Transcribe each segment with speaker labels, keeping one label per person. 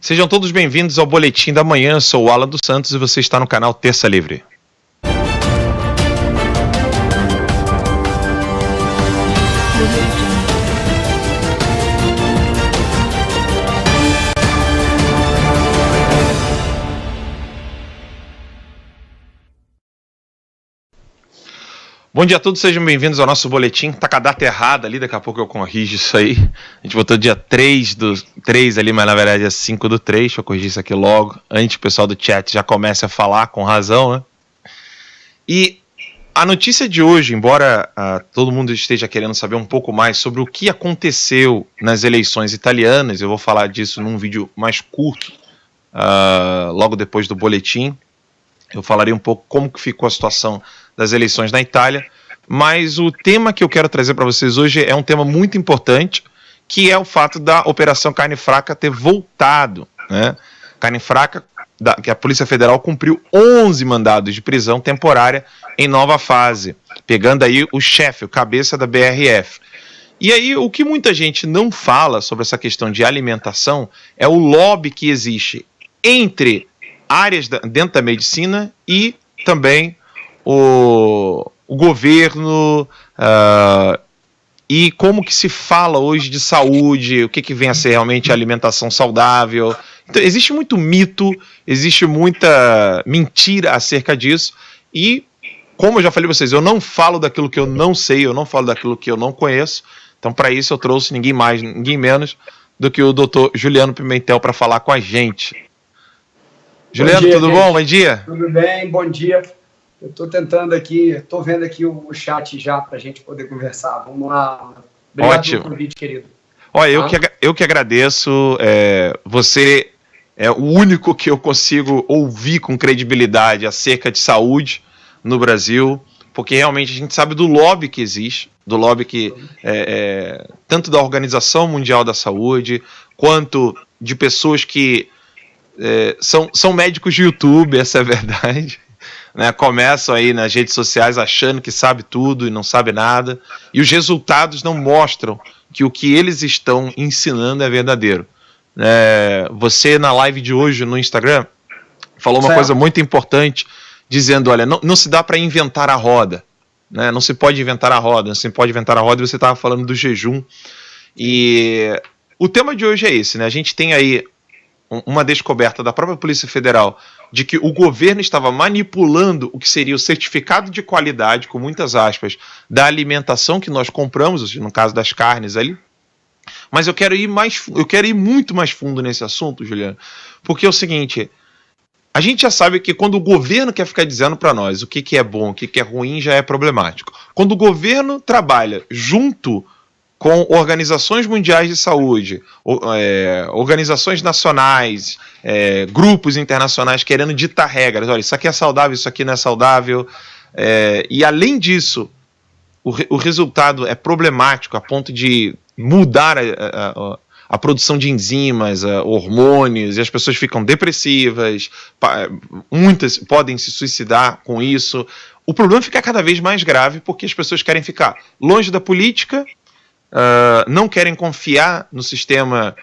Speaker 1: Sejam todos bem-vindos ao Boletim da Manhã. Eu sou o Alan dos Santos e você está no canal Terça Livre. Bom dia a todos, sejam bem-vindos ao nosso boletim. Tá com a data errada ali, daqui a pouco eu corrijo isso aí. A gente botou dia 3 do 3 ali, mas na verdade é 5 do 3. Deixa eu corrigir isso aqui logo, antes que o pessoal do chat já comece a falar com razão, né? E a notícia de hoje, embora todo mundo esteja querendo saber um pouco mais sobre o que aconteceu nas eleições italianas, eu vou falar disso num vídeo mais curto, logo depois do boletim. Eu falarei um pouco como que ficou a situação das eleições na Itália, mas o tema que eu quero trazer para vocês hoje é um tema muito importante, que é o fato da Operação Carne Fraca ter voltado, né? Carne Fraca, que a Polícia Federal cumpriu 11 mandados de prisão temporária em nova fase, pegando aí o chefe, o cabeça da BRF. E aí, o que muita gente não fala sobre essa questão de alimentação é o lobby que existe entre áreas dentro da medicina e também o governo, e como que se fala hoje de saúde, o que vem a ser realmente a alimentação saudável. Então, existe muito mito, existe muita mentira acerca disso, e como eu já falei para vocês, eu não falo daquilo que eu não sei, eu não falo daquilo que eu não conheço. Então, para isso eu trouxe ninguém mais, ninguém menos do que o Dr. Juliano Pimentel para falar com a gente. Juliano, dia, tudo bom? Bom dia.
Speaker 2: Tudo bem, bom dia. Eu estou tentando aqui, estou vendo aqui o chat já para a gente poder conversar. Vamos lá. Obrigado pelo convite, querido.
Speaker 1: Olha, eu que agradeço. Você é o único que eu consigo ouvir com credibilidade acerca de saúde no Brasil, porque realmente a gente sabe do lobby que existe, do lobby que tanto da Organização Mundial da Saúde, quanto de pessoas que são médicos de YouTube, essa é a verdade, né? Começam aí nas redes sociais achando que sabe tudo e não sabe nada, e os resultados não mostram que o que eles estão ensinando é verdadeiro. Você na live de hoje no Instagram falou uma coisa muito importante, dizendo, olha, não se dá para inventar a roda, né? Não se pode inventar a roda, não se pode inventar a roda, e você estava falando do jejum, e o tema de hoje é esse, né? A gente tem aí uma descoberta da própria Polícia Federal de que o governo estava manipulando o que seria o certificado de qualidade, com muitas aspas, da alimentação que nós compramos, no caso das carnes ali. Mas eu quero ir muito mais fundo nesse assunto, Juliano, porque é o seguinte, a gente já sabe que quando o governo quer ficar dizendo para nós o que é bom, o que é ruim, já é problemático. Quando o governo trabalha junto com organizações mundiais de saúde, organizações nacionais, grupos internacionais querendo ditar regras. Olha, isso aqui é saudável, isso aqui não é saudável. E além disso, o resultado é problemático a ponto de mudar a produção de enzimas, hormônios, e as pessoas ficam depressivas, muitas podem se suicidar com isso. O problema fica cada vez mais grave porque as pessoas querem ficar longe da política, não querem confiar no sistema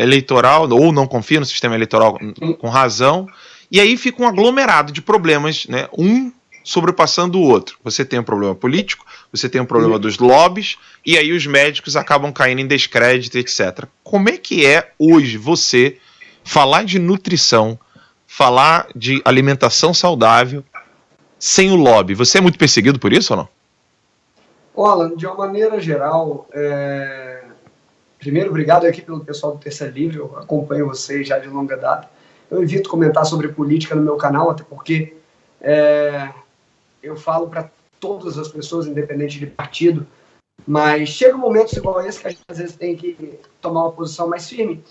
Speaker 1: eleitoral, ou não confiam no sistema eleitoral com razão, e aí fica um aglomerado de problemas, né, um sobrepassando o outro. Você tem um problema político, você tem um problema dos lobbies, e aí os médicos acabam caindo em descrédito, etc. Como é que é hoje você falar de nutrição, falar de alimentação saudável sem o lobby? Você é muito perseguido por isso ou não?
Speaker 2: Alan, de uma maneira geral, primeiro, obrigado aqui pelo pessoal do Terça Livre, eu acompanho vocês já de longa data. Eu evito comentar sobre política no meu canal, até porque eu falo para todas as pessoas, independente de partido, mas chega um momento igual esse que a gente às vezes tem que tomar uma posição mais firme.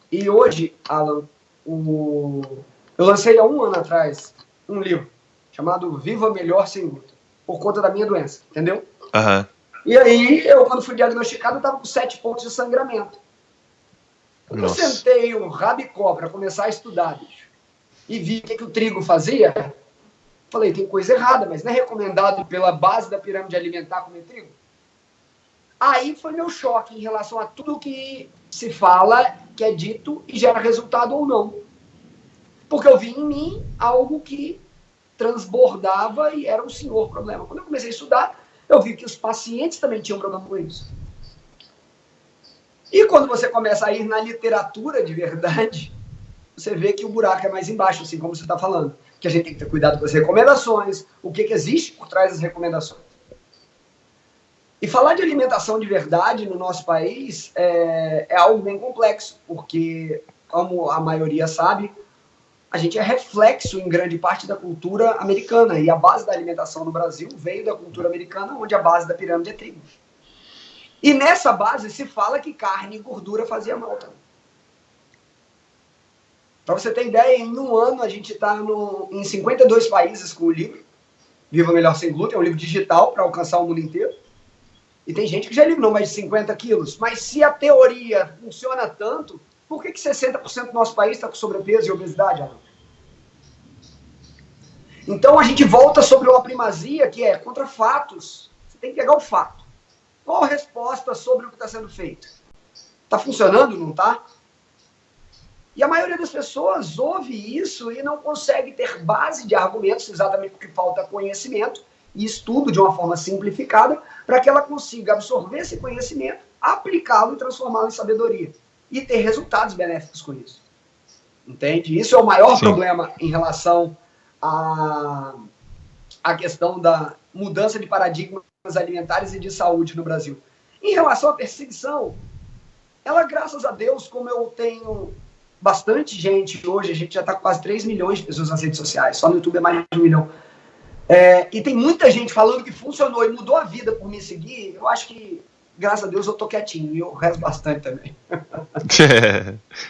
Speaker 2: E hoje, Alan, eu lancei há 1 ano atrás um livro chamado Viva Melhor Sem Glúten, por conta da minha doença, entendeu?
Speaker 1: Uhum.
Speaker 2: E aí, quando fui diagnosticado, eu estava com 7 pontos de sangramento. Quando eu sentei o rabicó para começar a estudar, bicho, e vi o que o trigo fazia, falei, tem coisa errada, mas não é recomendado pela base da pirâmide alimentar comer trigo? Aí foi meu choque em relação a tudo que se fala, que é dito e gera resultado ou não. Porque eu vi em mim algo que transbordava e era um senhor problema. Quando eu comecei a estudar, eu vi que os pacientes também tinham problema com isso. E quando você começa a ir na literatura de verdade, você vê que o buraco é mais embaixo, assim como você está falando. Que a gente tem que ter cuidado com as recomendações, o que existe por trás das recomendações. E falar de alimentação de verdade no nosso país é algo bem complexo, porque, como a maioria sabe, a gente é reflexo, em grande parte, da cultura americana. E a base da alimentação no Brasil veio da cultura americana, onde a base da pirâmide é trigo. E nessa base se fala que carne e gordura fazia mal também. Para você ter ideia, em um ano a gente está em 52 países com o livro Viva Melhor Sem Glúten, é um livro digital para alcançar o mundo inteiro. E tem gente que já eliminou mais de 50 quilos. Mas se a teoria funciona tanto, por que 60% do nosso país está com sobrepeso e obesidade, Alan? Então a gente volta sobre uma primazia que é contra fatos. Você tem que pegar o fato. Qual a resposta sobre o que está sendo feito? Está funcionando, não está? E a maioria das pessoas ouve isso e não consegue ter base de argumentos, exatamente porque falta conhecimento e estudo de uma forma simplificada, para que ela consiga absorver esse conhecimento, aplicá-lo e transformá-lo em sabedoria. E ter resultados benéficos com isso. Entende? Isso é o maior problema em relação à questão da mudança de paradigmas alimentares e de saúde no Brasil. Em relação à perseguição, ela, graças a Deus, como eu tenho bastante gente hoje, a gente já está com quase 3 milhões de pessoas nas redes sociais, só no YouTube é mais de 1 milhão. E tem muita gente falando que funcionou e mudou a vida por me seguir. Eu acho que, graças a Deus, eu tô quietinho e eu rezo bastante também.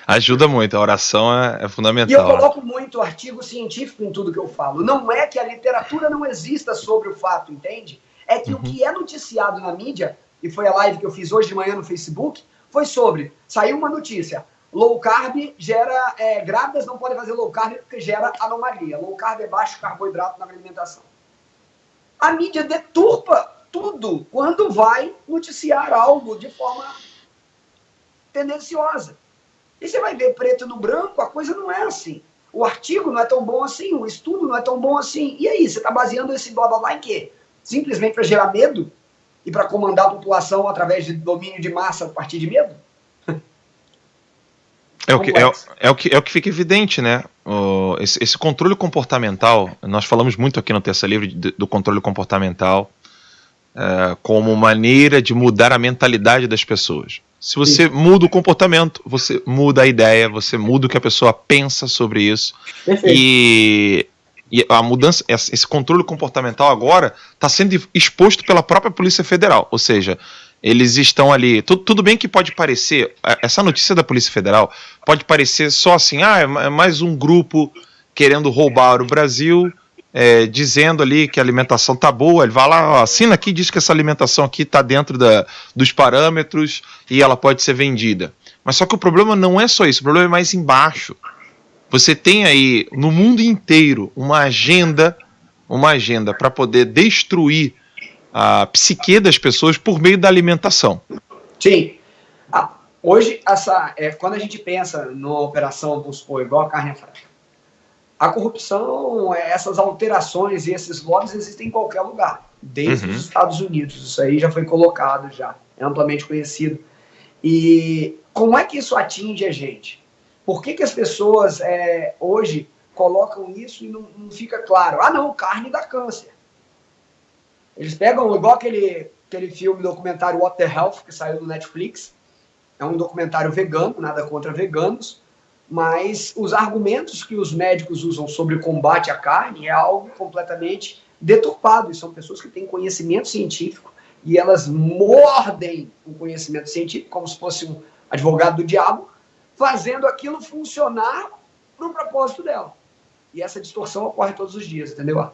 Speaker 1: Ajuda muito, a oração é fundamental.
Speaker 2: E eu coloco muito artigo científico em tudo que eu falo. Não é que a literatura não exista sobre o fato, entende? É que o que é noticiado na mídia, e foi a live que eu fiz hoje de manhã no Facebook, foi sobre, saiu uma notícia, low carb gera, grávidas não podem fazer low carb porque gera anomalia. Low carb é baixo carboidrato na alimentação. A mídia deturpa tudo quando vai noticiar algo de forma tendenciosa. E você vai ver preto no branco, a coisa não é assim. O artigo não é tão bom assim, o estudo não é tão bom assim. E aí, você está baseando esse blá blá blá em quê? Simplesmente para gerar medo? E para comandar a população através de domínio de massa a partir de medo?
Speaker 1: É o que fica evidente, né? Esse controle comportamental, nós falamos muito aqui no Terça Livre do controle comportamental como maneira de mudar a mentalidade das pessoas. Se você muda o comportamento, você muda a ideia, você muda o que a pessoa pensa sobre isso. Perfeito. E a mudança, esse controle comportamental agora está sendo exposto pela própria Polícia Federal, ou seja, eles estão ali, tudo bem que pode parecer, essa notícia da Polícia Federal pode parecer só assim, é mais um grupo querendo roubar o Brasil, dizendo ali que a alimentação tá boa, ele vai lá, assina aqui, diz que essa alimentação aqui está dentro dos parâmetros e ela pode ser vendida. Mas só que o problema não é só isso, o problema é mais embaixo. Você tem aí, no mundo inteiro, uma agenda para poder destruir a psique das pessoas por meio da alimentação.
Speaker 2: Sim. Hoje, quando a gente pensa numa operação, vamos supor, igual a carne fraca, a corrupção, essas alterações e esses lobbies existem em qualquer lugar, desde os Estados Unidos. Isso aí já foi colocado, já é amplamente conhecido. E como é que isso atinge a gente? Por que as pessoas hoje colocam isso e não fica claro? Não, carne dá câncer. Eles pegam, igual aquele filme, documentário What the Health, que saiu do Netflix. É um documentário vegano, nada contra veganos, mas os argumentos que os médicos usam sobre o combate à carne é algo completamente deturpado. E são pessoas que têm conhecimento científico e elas mordem o conhecimento científico como se fosse um advogado do diabo, fazendo aquilo funcionar para o propósito dela. E essa distorção ocorre todos os dias, entendeu?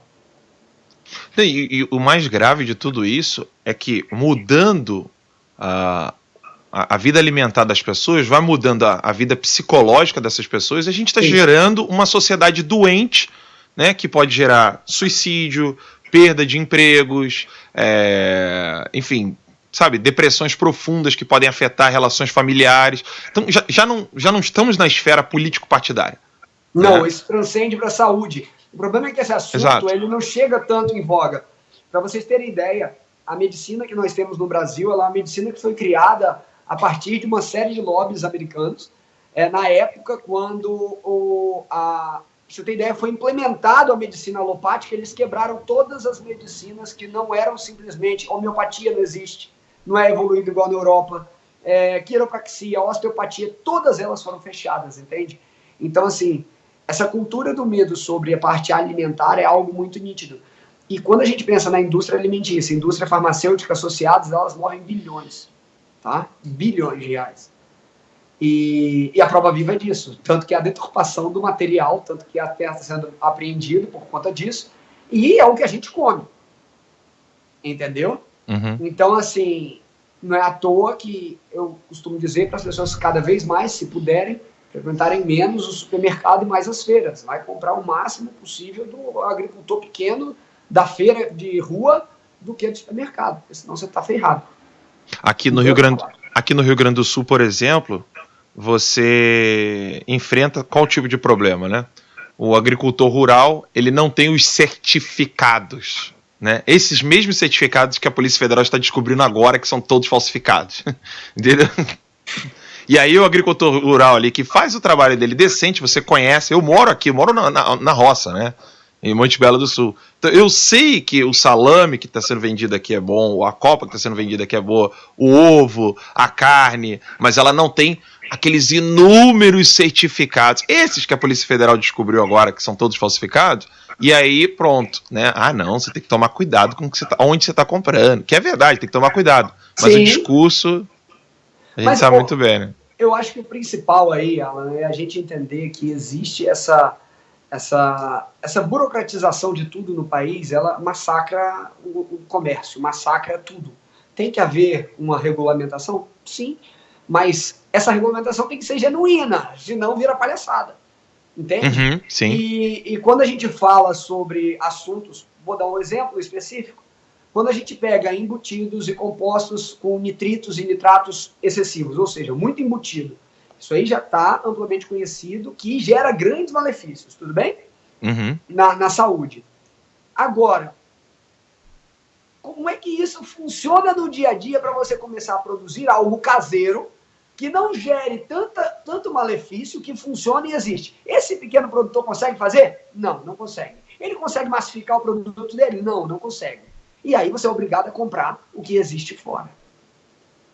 Speaker 1: E o mais grave de tudo isso é que mudando a vida alimentar das pessoas, vai mudando a vida psicológica dessas pessoas, e a gente está gerando uma sociedade doente, né, que pode gerar suicídio, perda de empregos, enfim, sabe, depressões profundas que podem afetar relações familiares. Então, já não estamos na esfera político-partidária.
Speaker 2: Não, isso transcende para a saúde. O problema é que esse assunto ele não chega tanto em voga. Para vocês terem ideia, a medicina que nós temos no Brasil ela é uma medicina que foi criada a partir de uma série de lobbies americanos. Na época, quando você tem ideia, foi implementado a medicina alopática, eles quebraram todas as medicinas que não eram simplesmente homeopatia, não existe, não é evoluído igual na Europa, quiropraxia, osteopatia, todas elas foram fechadas, entende? Então, assim, essa cultura do medo sobre a parte alimentar é algo muito nítido. E quando a gente pensa na indústria alimentícia, indústria farmacêutica associadas, elas morrem bilhões, tá? Bilhões de reais. E a prova viva é disso. Tanto que a deturpação do material, tanto que a terra está sendo apreendida por conta disso, e é o que a gente come. Entendeu?
Speaker 1: Uhum.
Speaker 2: Então, assim, não é à toa que eu costumo dizer para as pessoas cada vez mais, se puderem, frequentarem menos o supermercado e mais as feiras. Vai comprar o máximo possível do agricultor pequeno, da feira de rua, do que do supermercado, porque senão você está ferrado.
Speaker 1: Aqui no Rio Grande do Sul, por exemplo, você enfrenta qual tipo de problema, né? O agricultor rural, ele não tem os certificados, né? Esses mesmos certificados que a Polícia Federal está descobrindo agora que são todos falsificados. Entendeu? E aí o agricultor rural ali que faz o trabalho dele decente, você conhece, eu moro aqui, eu moro na roça, né? Em Monte Belo do Sul. Então, eu sei que o salame que está sendo vendido aqui é bom, a copa que está sendo vendida aqui é boa, o ovo, a carne, mas ela não tem aqueles inúmeros certificados, esses que a Polícia Federal descobriu agora, que são todos falsificados, e aí pronto, né? Ah, não, você tem que tomar cuidado com onde você está comprando, que é verdade, tem que tomar cuidado, mas
Speaker 2: Sim.
Speaker 1: o discurso, a gente sabe muito bem, né?
Speaker 2: Eu acho que o principal aí, Alan, é a gente entender que existe essa burocratização de tudo no país, ela massacra o comércio, massacra tudo. Tem que haver uma regulamentação? Sim, mas essa regulamentação tem que ser genuína, senão vira palhaçada, entende?
Speaker 1: Uhum, sim.
Speaker 2: E quando a gente fala sobre assuntos, vou dar um exemplo específico, quando a gente pega embutidos e compostos com nitritos e nitratos excessivos, ou seja, muito embutido, isso aí já está amplamente conhecido que gera grandes malefícios, tudo bem?
Speaker 1: Uhum.
Speaker 2: Na saúde. Agora, como é que isso funciona no dia a dia para você começar a produzir algo caseiro que não gere tanto malefício, que funcione e existe? Esse pequeno produtor consegue fazer? Não, não consegue. Ele consegue massificar o produto dele? Não, não consegue. E aí você é obrigado a comprar o que existe fora.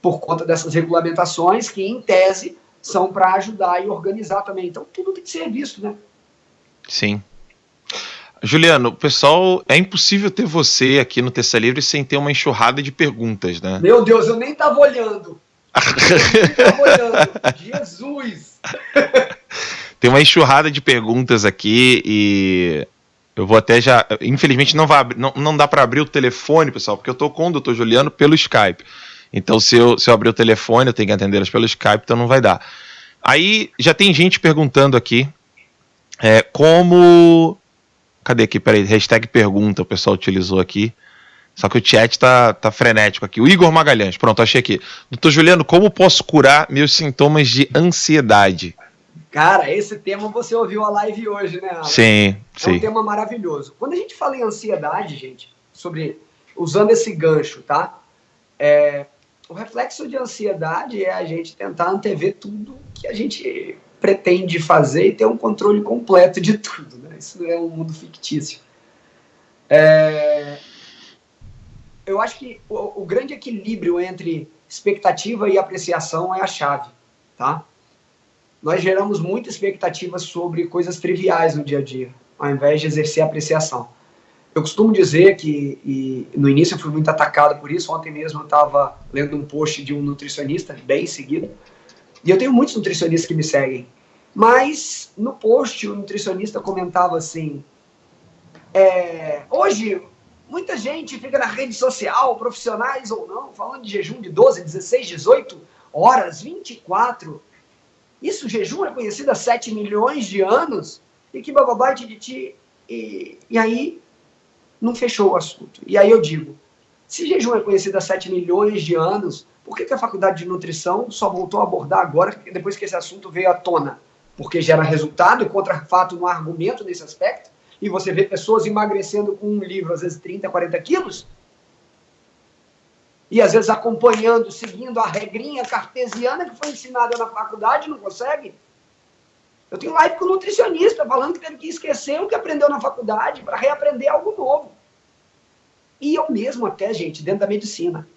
Speaker 2: Por conta dessas regulamentações que, em tese, são para ajudar e organizar também. Então, tudo tem que ser visto, né?
Speaker 1: Sim. Juliano, pessoal, é impossível ter você aqui no Terça Livre sem ter uma enxurrada de perguntas, né?
Speaker 2: Meu Deus, eu nem estava olhando. Jesus!
Speaker 1: Tem uma enxurrada de perguntas aqui e eu vou até já... Infelizmente não dá para abrir o telefone, pessoal, porque eu estou com o Dr. Juliano pelo Skype. Então, se eu abrir o telefone, eu tenho que atendê-las pelo Skype, então não vai dar. Aí, já tem gente perguntando aqui como... Cadê aqui? Peraí, hashtag pergunta, o pessoal utilizou aqui. Só que o chat tá frenético aqui. O Igor Magalhães, pronto, achei aqui. Doutor Juliano, como posso curar meus sintomas de ansiedade?
Speaker 2: Cara, esse tema você ouviu a live hoje, né, Alan?
Speaker 1: Sim, sim.
Speaker 2: É um tema maravilhoso. Quando a gente fala em ansiedade, gente, usando esse gancho, tá? O reflexo de ansiedade é a gente tentar antever tudo que a gente pretende fazer e ter um controle completo de tudo, né? Isso é um mundo fictício. Eu acho que o grande equilíbrio entre expectativa e apreciação é a chave, tá? Nós geramos muita expectativa sobre coisas triviais no dia a dia, ao invés de exercer apreciação. Eu costumo dizer que, e no início eu fui muito atacado por isso, ontem mesmo eu estava lendo um post de um nutricionista, bem seguido, e eu tenho muitos nutricionistas que me seguem, mas no post o nutricionista comentava assim, hoje muita gente fica na rede social, profissionais ou não, falando de jejum de 12, 16, 18 horas, 24. Isso, jejum é conhecido há 7 milhões de anos, e que bababá de ti. E aí não fechou o assunto. E aí eu digo, Se jejum é conhecido há 7 milhões de anos, por que a faculdade de nutrição só voltou a abordar agora, depois que esse assunto veio à tona? Porque gera resultado e contra fato no argumento nesse aspecto, e você vê pessoas emagrecendo com um livro, às vezes 30, 40 quilos, e às vezes acompanhando, seguindo a regrinha cartesiana que foi ensinada na faculdade, não consegue. Eu tenho live com um nutricionista falando que teve que esquecer o que aprendeu na faculdade para reaprender algo novo. E eu mesmo até, gente, dentro da medicina.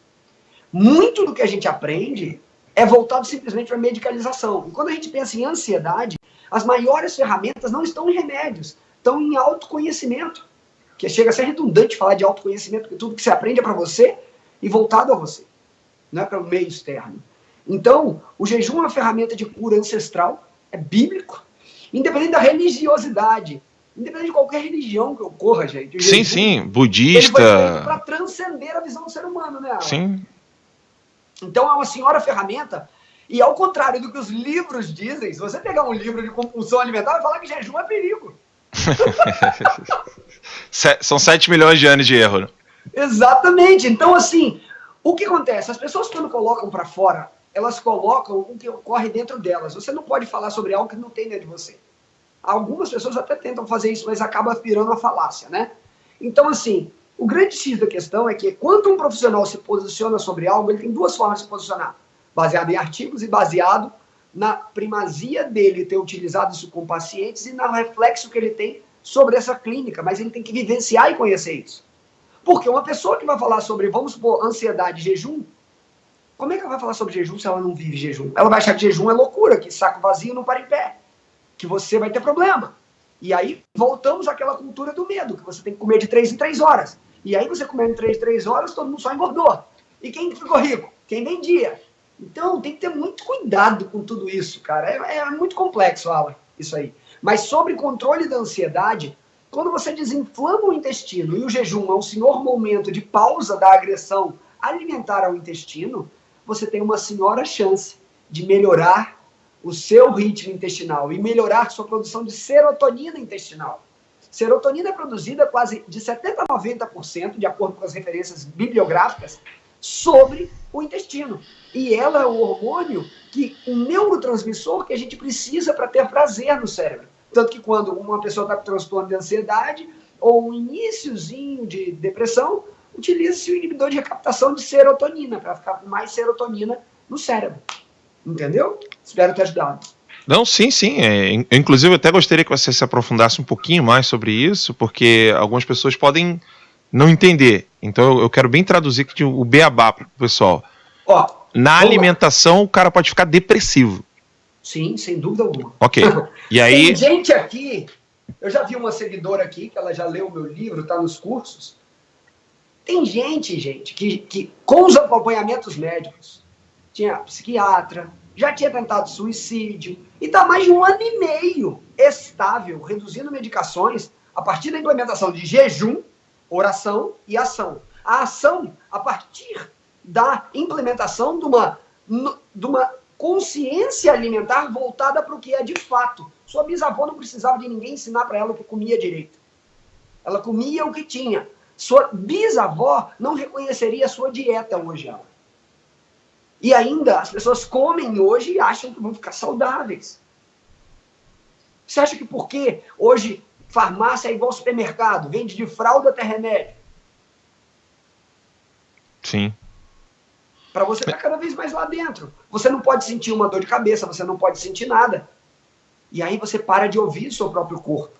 Speaker 2: Muito do que a gente aprende é voltado simplesmente para a medicalização. E quando a gente pensa em ansiedade, as maiores ferramentas não estão em remédios, estão em autoconhecimento. Que chega a ser redundante falar de autoconhecimento, porque tudo que você aprende é para você e voltado a você, não é para o meio externo. Então, o jejum é uma ferramenta de cura ancestral, é bíblico, independente da religiosidade, independente de qualquer religião que ocorra, gente. O
Speaker 1: sim,
Speaker 2: jejum,
Speaker 1: sim, budista.
Speaker 2: Ele foi feito para transcender a visão do ser humano, né, Alan?
Speaker 1: Sim.
Speaker 2: Então, é uma senhora ferramenta, e ao contrário do que os livros dizem, se você pegar um livro de compulsão alimentar, vai falar que jejum é perigo.
Speaker 1: São 7 milhões de anos de erro, né?
Speaker 2: Exatamente. Então, assim, o que acontece? As pessoas, quando colocam para fora, elas colocam o que ocorre dentro delas. Você não pode falar sobre algo que não tem dentro de você. Algumas pessoas até tentam fazer isso, mas acaba virando uma falácia, né? Então, assim, o grande X da questão é que quando um profissional se posiciona sobre algo, ele tem duas formas de se posicionar. Baseado em artigos e baseado na primazia dele ter utilizado isso com pacientes e no reflexo que ele tem sobre essa clínica. Mas ele tem que vivenciar e conhecer isso. Porque uma pessoa que vai falar sobre, vamos supor, ansiedade e jejum, como é que ela vai falar sobre jejum se ela não vive jejum? Ela vai achar que jejum é loucura, que saco vazio não para em pé, que você vai ter problema. E aí voltamos àquela cultura do medo, que você tem que comer de 3 em 3 horas. E aí você comendo 3 em 3 horas, todo mundo só engordou. E quem ficou rico? Quem vendia. Então tem que ter muito cuidado com tudo isso, cara. É muito complexo, Alan, isso aí. Mas sobre controle da ansiedade, quando você desinflama o intestino e o jejum é um senhor momento de pausa da agressão alimentar ao intestino, você tem uma senhora chance de melhorar o seu ritmo intestinal e melhorar sua produção de serotonina intestinal. Serotonina é produzida quase de 70% a 90%, de acordo com as referências bibliográficas, sobre o intestino. E ela é o hormônio, um neurotransmissor que a gente precisa para ter prazer no cérebro. Tanto que quando uma pessoa está com transtorno de ansiedade ou um iniciozinho de depressão, utiliza-se o inibidor de recaptação de serotonina, para ficar com mais serotonina no cérebro. Entendeu? Espero ter ajudado.
Speaker 1: Não, sim, sim. Inclusive, eu até gostaria que você se aprofundasse um pouquinho mais sobre isso, porque algumas pessoas podem não entender. Então, eu quero bem traduzir aqui o beabá para o pessoal.
Speaker 2: Ó,
Speaker 1: na alimentação, o cara pode ficar depressivo.
Speaker 2: Sim, sem dúvida alguma.
Speaker 1: Ok. E aí...
Speaker 2: Tem gente aqui, eu já vi uma seguidora aqui, que ela já leu o meu livro, está nos cursos. Tem gente, que com os acompanhamentos médicos, tinha psiquiatra, já tinha tentado suicídio, e está mais de 1 ano e meio estável, reduzindo medicações, a partir da implementação de jejum, oração e ação. A ação, a partir da implementação de uma consciência alimentar voltada para o que é de fato. Sua bisavó não precisava de ninguém ensinar para ela o que comia direito. Ela comia o que tinha. Sua bisavó não reconheceria a sua dieta hoje. Ela. E ainda as pessoas comem hoje e acham que vão ficar saudáveis. Você acha que porque hoje farmácia é igual supermercado, vende de fralda até remédio?
Speaker 1: Sim.
Speaker 2: Para você estar cada vez mais lá dentro. Você não pode sentir uma dor de cabeça, você não pode sentir nada. E aí você para de ouvir o seu próprio corpo.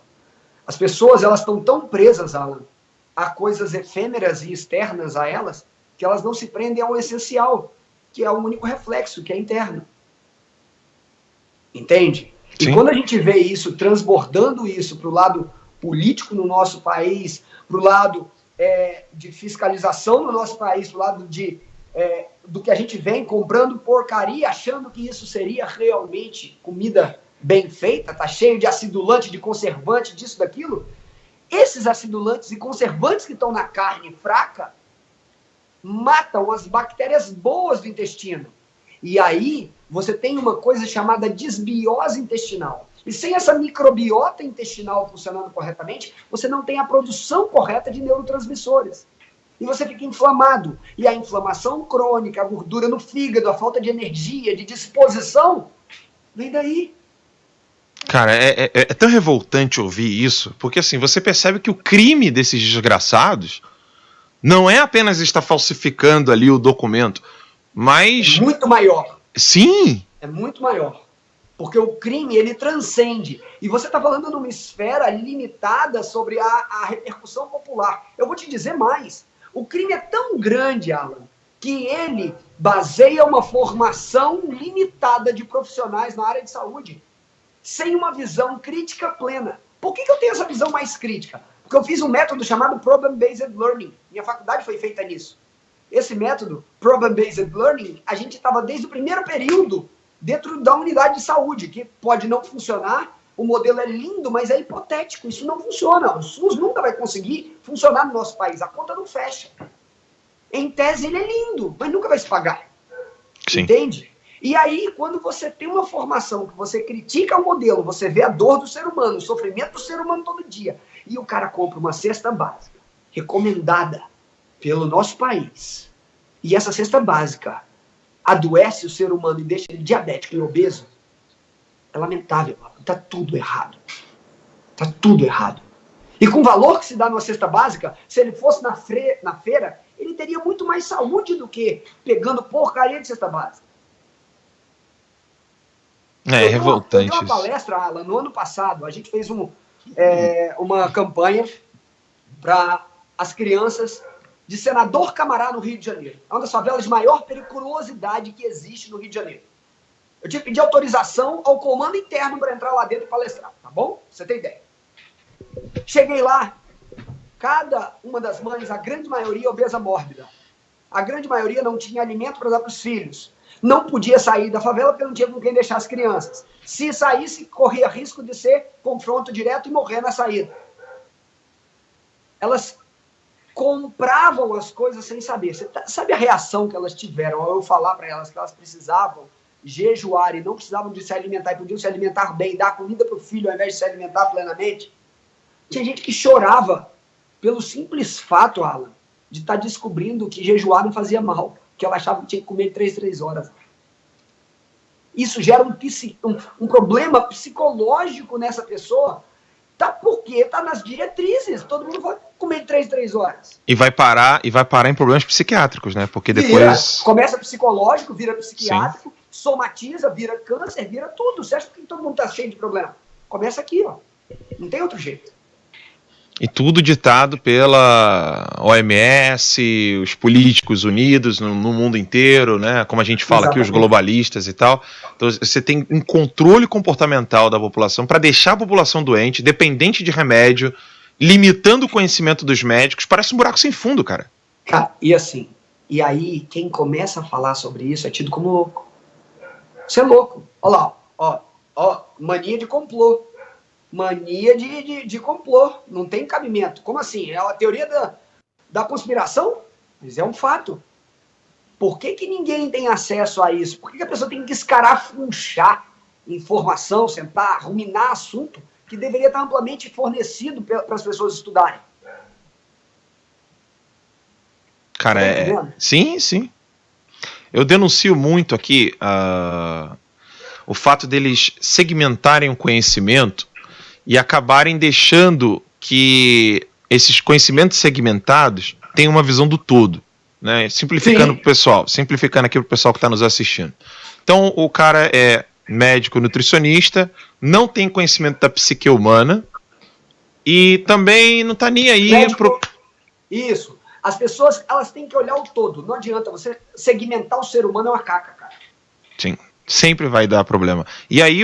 Speaker 2: As pessoas, elas estão tão presas, Alan, a coisas efêmeras e externas a elas, que elas não se prendem ao essencial, que é o único reflexo, que é interno. Entende?
Speaker 1: Sim.
Speaker 2: E quando a gente vê isso, transbordando isso para o lado político no nosso país, para o lado de fiscalização no nosso país, para o lado do que a gente vem comprando porcaria, achando que isso seria realmente comida bem feita, tá cheio de acidulante, de conservante, disso, daquilo. Esses acidulantes e conservantes que estão na carne fraca matam as bactérias boas do intestino. E aí você tem uma coisa chamada desbiose intestinal. E sem essa microbiota intestinal funcionando corretamente, você não tem a produção correta de neurotransmissores. e você fica inflamado. E a inflamação crônica, a gordura no fígado, a falta de energia, de disposição, vem daí.
Speaker 1: Cara, é tão revoltante ouvir isso, porque assim, você percebe que o crime desses desgraçados não é apenas estar falsificando ali o documento, mas...
Speaker 2: É muito maior.
Speaker 1: Sim!
Speaker 2: É muito maior. Porque o crime, ele transcende. E você está falando numa esfera limitada sobre a repercussão popular. Eu vou te dizer mais. O crime é tão grande, Alan, que ele baseia uma formação limitada de profissionais na área de saúde, sem uma visão crítica plena. Por que eu tenho essa visão mais crítica? Porque eu fiz um método chamado Problem-Based Learning. Minha faculdade foi feita nisso. Esse método, Problem-Based Learning, a gente estava desde o primeiro período dentro da unidade de saúde, que pode não funcionar, o modelo é lindo, mas é hipotético, isso não funciona. O SUS nunca vai conseguir funcionar no nosso país, a conta não fecha. Em tese ele é lindo, mas nunca vai se pagar.
Speaker 1: Sim.
Speaker 2: Entende? E aí, quando você tem uma formação que você critica o modelo, você vê a dor do ser humano, o sofrimento do ser humano todo dia, e o cara compra uma cesta básica, recomendada pelo nosso país, e essa cesta básica adoece o ser humano e deixa ele diabético e obeso, é lamentável. Está tudo errado. Está tudo errado. E com o valor que se dá numa cesta básica, se ele fosse na feira, ele teria muito mais saúde do que pegando porcaria de cesta básica.
Speaker 1: É revoltante
Speaker 2: isso. Eu dei uma palestra, Alan, no ano passado, a gente fez uma campanha para as crianças de Senador Camará, no Rio de Janeiro. É uma das favelas de maior periculosidade que existe no Rio de Janeiro. Eu tive que pedir autorização ao comando interno para entrar lá dentro e palestrar, tá bom? Você tem ideia. Cheguei lá, cada uma das mães, a grande maioria obesa mórbida. A grande maioria não tinha alimento para dar para os filhos. Não podia sair da favela porque não tinha com quem deixar as crianças. Se saísse, corria risco de ser confronto direto e morrer na saída. Elas compravam as coisas sem saber. Você sabe a reação que elas tiveram ao eu falar para elas que elas precisavam jejuar e não precisavam de se alimentar e podiam se alimentar bem, dar comida para o filho ao invés de se alimentar plenamente? Tinha gente que chorava pelo simples fato, Alan, de estar descobrindo que jejuar não fazia mal, que ela achava que tinha que comer 3 horas. Isso gera um problema psicológico nessa pessoa, tá? Porque tá nas diretrizes, todo mundo vai comer 3 horas.
Speaker 1: E vai parar em problemas psiquiátricos, né? Porque depois...
Speaker 2: Começa psicológico, vira psiquiátrico,
Speaker 1: Sim.
Speaker 2: Somatiza, vira câncer, vira tudo. Você acha que todo mundo tá cheio de problema? Começa aqui, ó. Não tem outro jeito.
Speaker 1: E tudo ditado pela OMS, os políticos unidos no mundo inteiro, né? Como a gente fala aqui, os globalistas e tal. Então você tem um controle comportamental da população para deixar a população doente, dependente de remédio, limitando o conhecimento dos médicos. Parece um buraco sem fundo, cara.
Speaker 2: Cara, e assim, e aí quem começa a falar sobre isso é tido como louco. Você é louco. Olha lá, ó, mania de complô. Mania de complô, não tem cabimento. Como assim? É a teoria da conspiração? Mas é um fato. Por que ninguém tem acesso a isso? Por que a pessoa tem que escarafunchar informação, sentar, ruminar assunto que deveria estar amplamente fornecido para as pessoas estudarem?
Speaker 1: Cara, Sim. Eu denuncio muito aqui o fato deles segmentarem o conhecimento e acabarem deixando que esses conhecimentos segmentados tenham uma visão do todo, né? Simplificando para o pessoal, simplificando aqui para o pessoal que está nos assistindo. Então, o cara é médico nutricionista, não tem conhecimento da psique humana e também não está nem aí...
Speaker 2: Isso. As pessoas, elas têm que olhar o todo. Não adianta você segmentar o ser humano, é uma caca, cara.
Speaker 1: Sim, sempre vai dar problema. E aí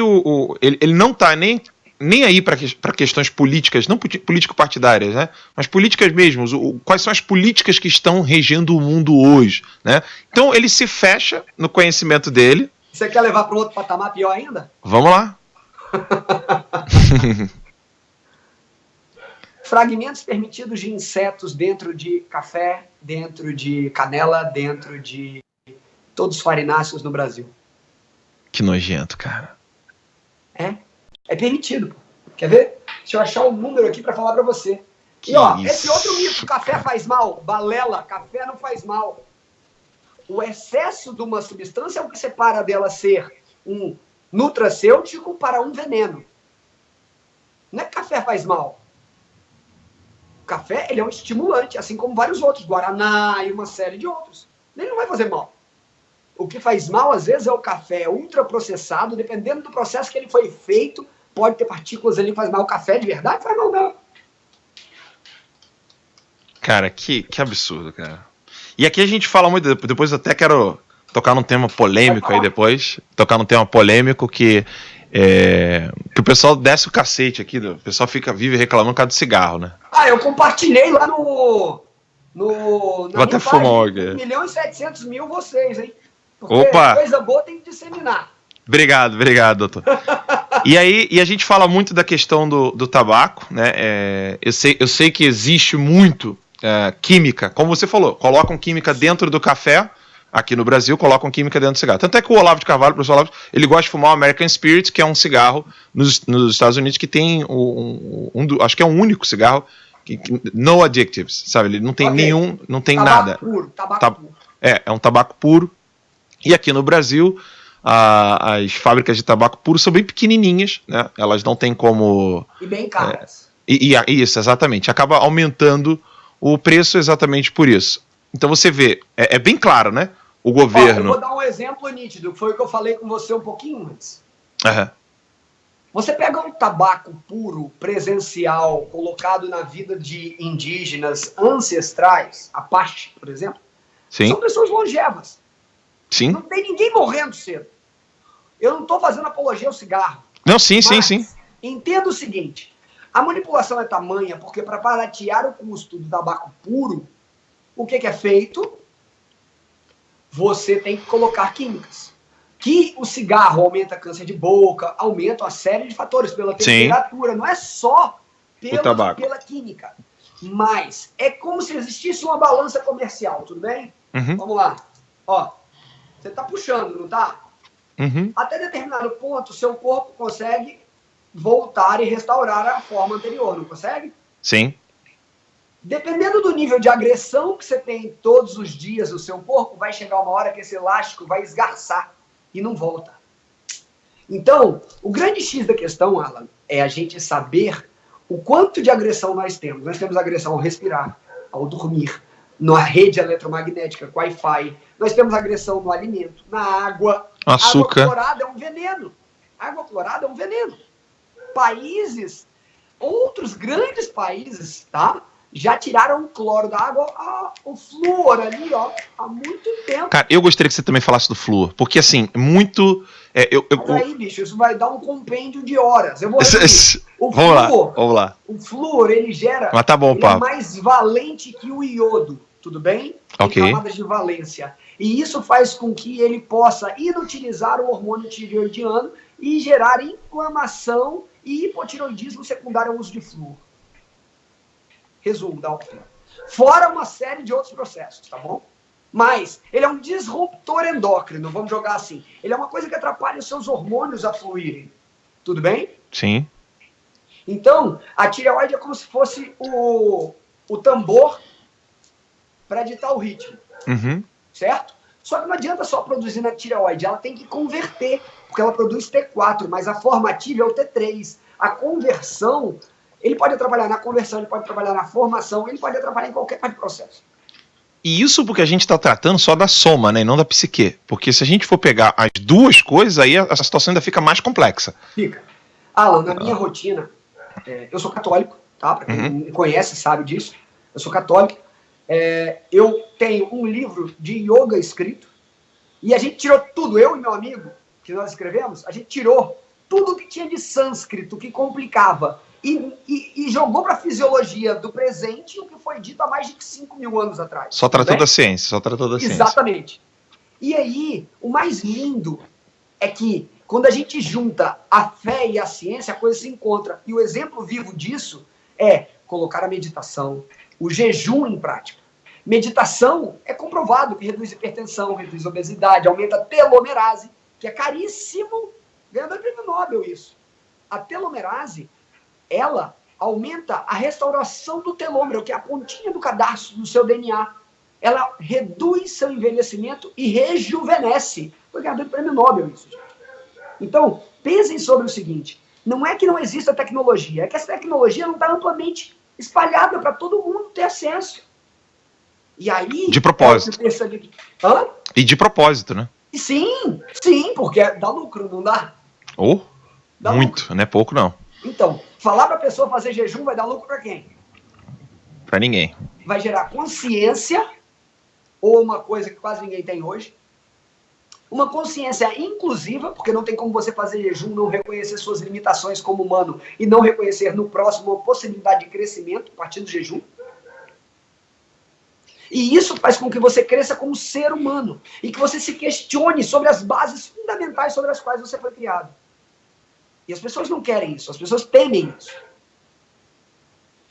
Speaker 1: ele não está nem aí para questões políticas, não político-partidárias, né? Mas políticas mesmo. Quais são as políticas que estão regendo o mundo hoje, né? Então ele se fecha no conhecimento dele.
Speaker 2: Você quer levar para outro patamar pior ainda?
Speaker 1: Vamos lá.
Speaker 2: Fragmentos permitidos de insetos dentro de café, dentro de canela, dentro de todos os farináceos no Brasil.
Speaker 1: Que nojento, cara.
Speaker 2: É permitido. Quer ver? Deixa eu achar um número aqui para falar para você. E ó, esse outro mito, café faz mal, balela, café não faz mal. O excesso de uma substância é o que separa dela ser um nutracêutico para um veneno. Não é que café faz mal. O café, ele é um estimulante, assim como vários outros, guaraná e uma série de outros. Ele não vai fazer mal. O que faz mal, às vezes, é o café ultraprocessado, dependendo do processo que ele foi feito, pode ter partículas ali que faz mal. O café de verdade faz mal, não.
Speaker 1: Cara, que absurdo, cara. E aqui a gente fala muito, depois eu até quero tocar num tema polêmico aí depois, tocar num tema polêmico que o pessoal desce o cacete aqui, o pessoal vive reclamando por causa do cigarro, né?
Speaker 2: Eu compartilhei lá no
Speaker 1: Vou até fumar aqui.
Speaker 2: 1.700.000 vocês, hein? Porque
Speaker 1: Opa!
Speaker 2: Coisa boa tem que disseminar.
Speaker 1: Obrigado, doutor. E a gente fala muito da questão do tabaco, né? Eu sei que existe muito química, como você falou, colocam química dentro do café, aqui no Brasil, colocam química dentro do cigarro. Tanto é que o Olavo de Carvalho, o professor Olavo, ele gosta de fumar o American Spirit, que é um cigarro nos Estados Unidos que tem acho que é um único cigarro, no addictives, sabe? Ele não tem nenhum, não tem
Speaker 2: tabaco
Speaker 1: nada.
Speaker 2: Puro, tabaco puro.
Speaker 1: É um tabaco puro. E aqui no Brasil, as fábricas de tabaco puro são bem pequenininhas, né? Elas não têm como...
Speaker 2: E bem caras.
Speaker 1: Isso, exatamente. Acaba aumentando o preço exatamente por isso. Então você vê, é bem claro, né? O governo...
Speaker 2: eu vou dar um exemplo nítido, que foi o que eu falei com você um pouquinho antes.
Speaker 1: Uhum.
Speaker 2: Você pega um tabaco puro, presencial, colocado na vida de indígenas ancestrais, Apache, por exemplo,
Speaker 1: Sim.
Speaker 2: São pessoas longevas.
Speaker 1: Sim.
Speaker 2: Não tem ninguém morrendo cedo. Eu não estou fazendo apologia ao cigarro.
Speaker 1: Não, sim.
Speaker 2: Entenda o seguinte, a manipulação é tamanha porque para baratear o custo do tabaco puro, o que é feito? Você tem que colocar químicas. Que o cigarro aumenta câncer de boca, aumenta uma série de fatores pela temperatura, não é só pela química. Mas é como se existisse uma balança comercial, tudo bem?
Speaker 1: Uhum.
Speaker 2: Vamos lá. Ó, você está puxando, não está?
Speaker 1: Uhum.
Speaker 2: Até determinado ponto, seu corpo consegue voltar e restaurar a forma anterior, não consegue?
Speaker 1: Sim.
Speaker 2: Dependendo do nível de agressão que você tem todos os dias no seu corpo, vai chegar uma hora que esse elástico vai esgarçar e não volta. Então, o grande X da questão, Alan, é a gente saber o quanto de agressão nós temos. Nós temos agressão ao respirar, ao dormir, na rede eletromagnética, com Wi-Fi. Nós temos agressão no alimento, na água.
Speaker 1: Açúcar.
Speaker 2: Água clorada é um veneno. Água clorada é um veneno. Países, outros grandes países, tá? Já tiraram o cloro da água, o flúor ali, ó, há muito tempo.
Speaker 1: Cara, eu gostaria que você também falasse do flúor, porque assim, muito...
Speaker 2: Mas aí, bicho, isso vai dar um compêndio de horas. Eu vou
Speaker 1: Vamos lá.
Speaker 2: O flúor, ele gera...
Speaker 1: Mas tá bom,
Speaker 2: ele é mais valente que o iodo, tudo bem? Tem camadas de valência. E isso faz com que ele possa inutilizar o hormônio tireoidiano e gerar inflamação e hipotireoidismo secundário ao uso de flúor. Resumo da ópera. Fora uma série de outros processos, tá bom? Mas ele é um disruptor endócrino, vamos jogar assim. Ele é uma coisa que atrapalha os seus hormônios a fluírem. Tudo bem?
Speaker 1: Sim.
Speaker 2: Então, a tireoide é como se fosse o tambor para ditar o ritmo.
Speaker 1: Uhum.
Speaker 2: Certo? Só que não adianta só produzir na tireoide, ela tem que converter, porque ela produz T4, mas a formativa é o T3. A conversão... Ele pode atrapalhar na conversão, ele pode atrapalhar na formação, ele pode atrapalhar em qualquer parte do processo.
Speaker 1: E isso porque a gente está tratando só da soma, né, e não da psique. Porque se a gente for pegar as duas coisas, aí a situação ainda fica mais complexa.
Speaker 2: Fica. Alan, na minha rotina, eu sou católico, tá? Para quem me conhece sabe disso. Eu sou católico. Eu tenho um livro de yoga escrito e a gente tirou tudo, eu e meu amigo, que nós escrevemos, a gente tirou tudo que tinha de sânscrito, que complicava. E jogou para a fisiologia do presente o que foi dito há mais de 5.000 anos atrás.
Speaker 1: Só tratou da ciência,
Speaker 2: Exatamente. E aí, o mais lindo é que, quando a gente junta a fé e a ciência, a coisa se encontra. E o exemplo vivo disso é colocar a meditação, o jejum em prática. Meditação é comprovado que reduz hipertensão, reduz obesidade, aumenta a telomerase, que é caríssimo, ganhador de prêmio Nobel isso. A telomerase, ela aumenta a restauração do telômero, que é a pontinha do cadastro do seu DNA. Ela reduz seu envelhecimento e rejuvenesce. Foi ganhador do prêmio Nobel isso, gente. Então, pensem sobre o seguinte, não é que não exista tecnologia, é que essa tecnologia não está amplamente espalhada para todo mundo ter acesso. E aí...
Speaker 1: De propósito.
Speaker 2: Hã?
Speaker 1: E de propósito, né?
Speaker 2: E sim, porque dá lucro, não dá?
Speaker 1: Dá muito, lucro. Não é pouco não.
Speaker 2: Então, falar para a pessoa fazer jejum vai dar lucro para quem?
Speaker 1: Para ninguém.
Speaker 2: Vai gerar consciência, ou uma coisa que quase ninguém tem hoje, uma consciência inclusiva, porque não tem como você fazer jejum, não reconhecer suas limitações como humano e não reconhecer no próximo uma possibilidade de crescimento a partir do jejum. E isso faz com que você cresça como ser humano e que você se questione sobre as bases fundamentais sobre as quais você foi criado. E as pessoas não querem isso, as pessoas temem isso.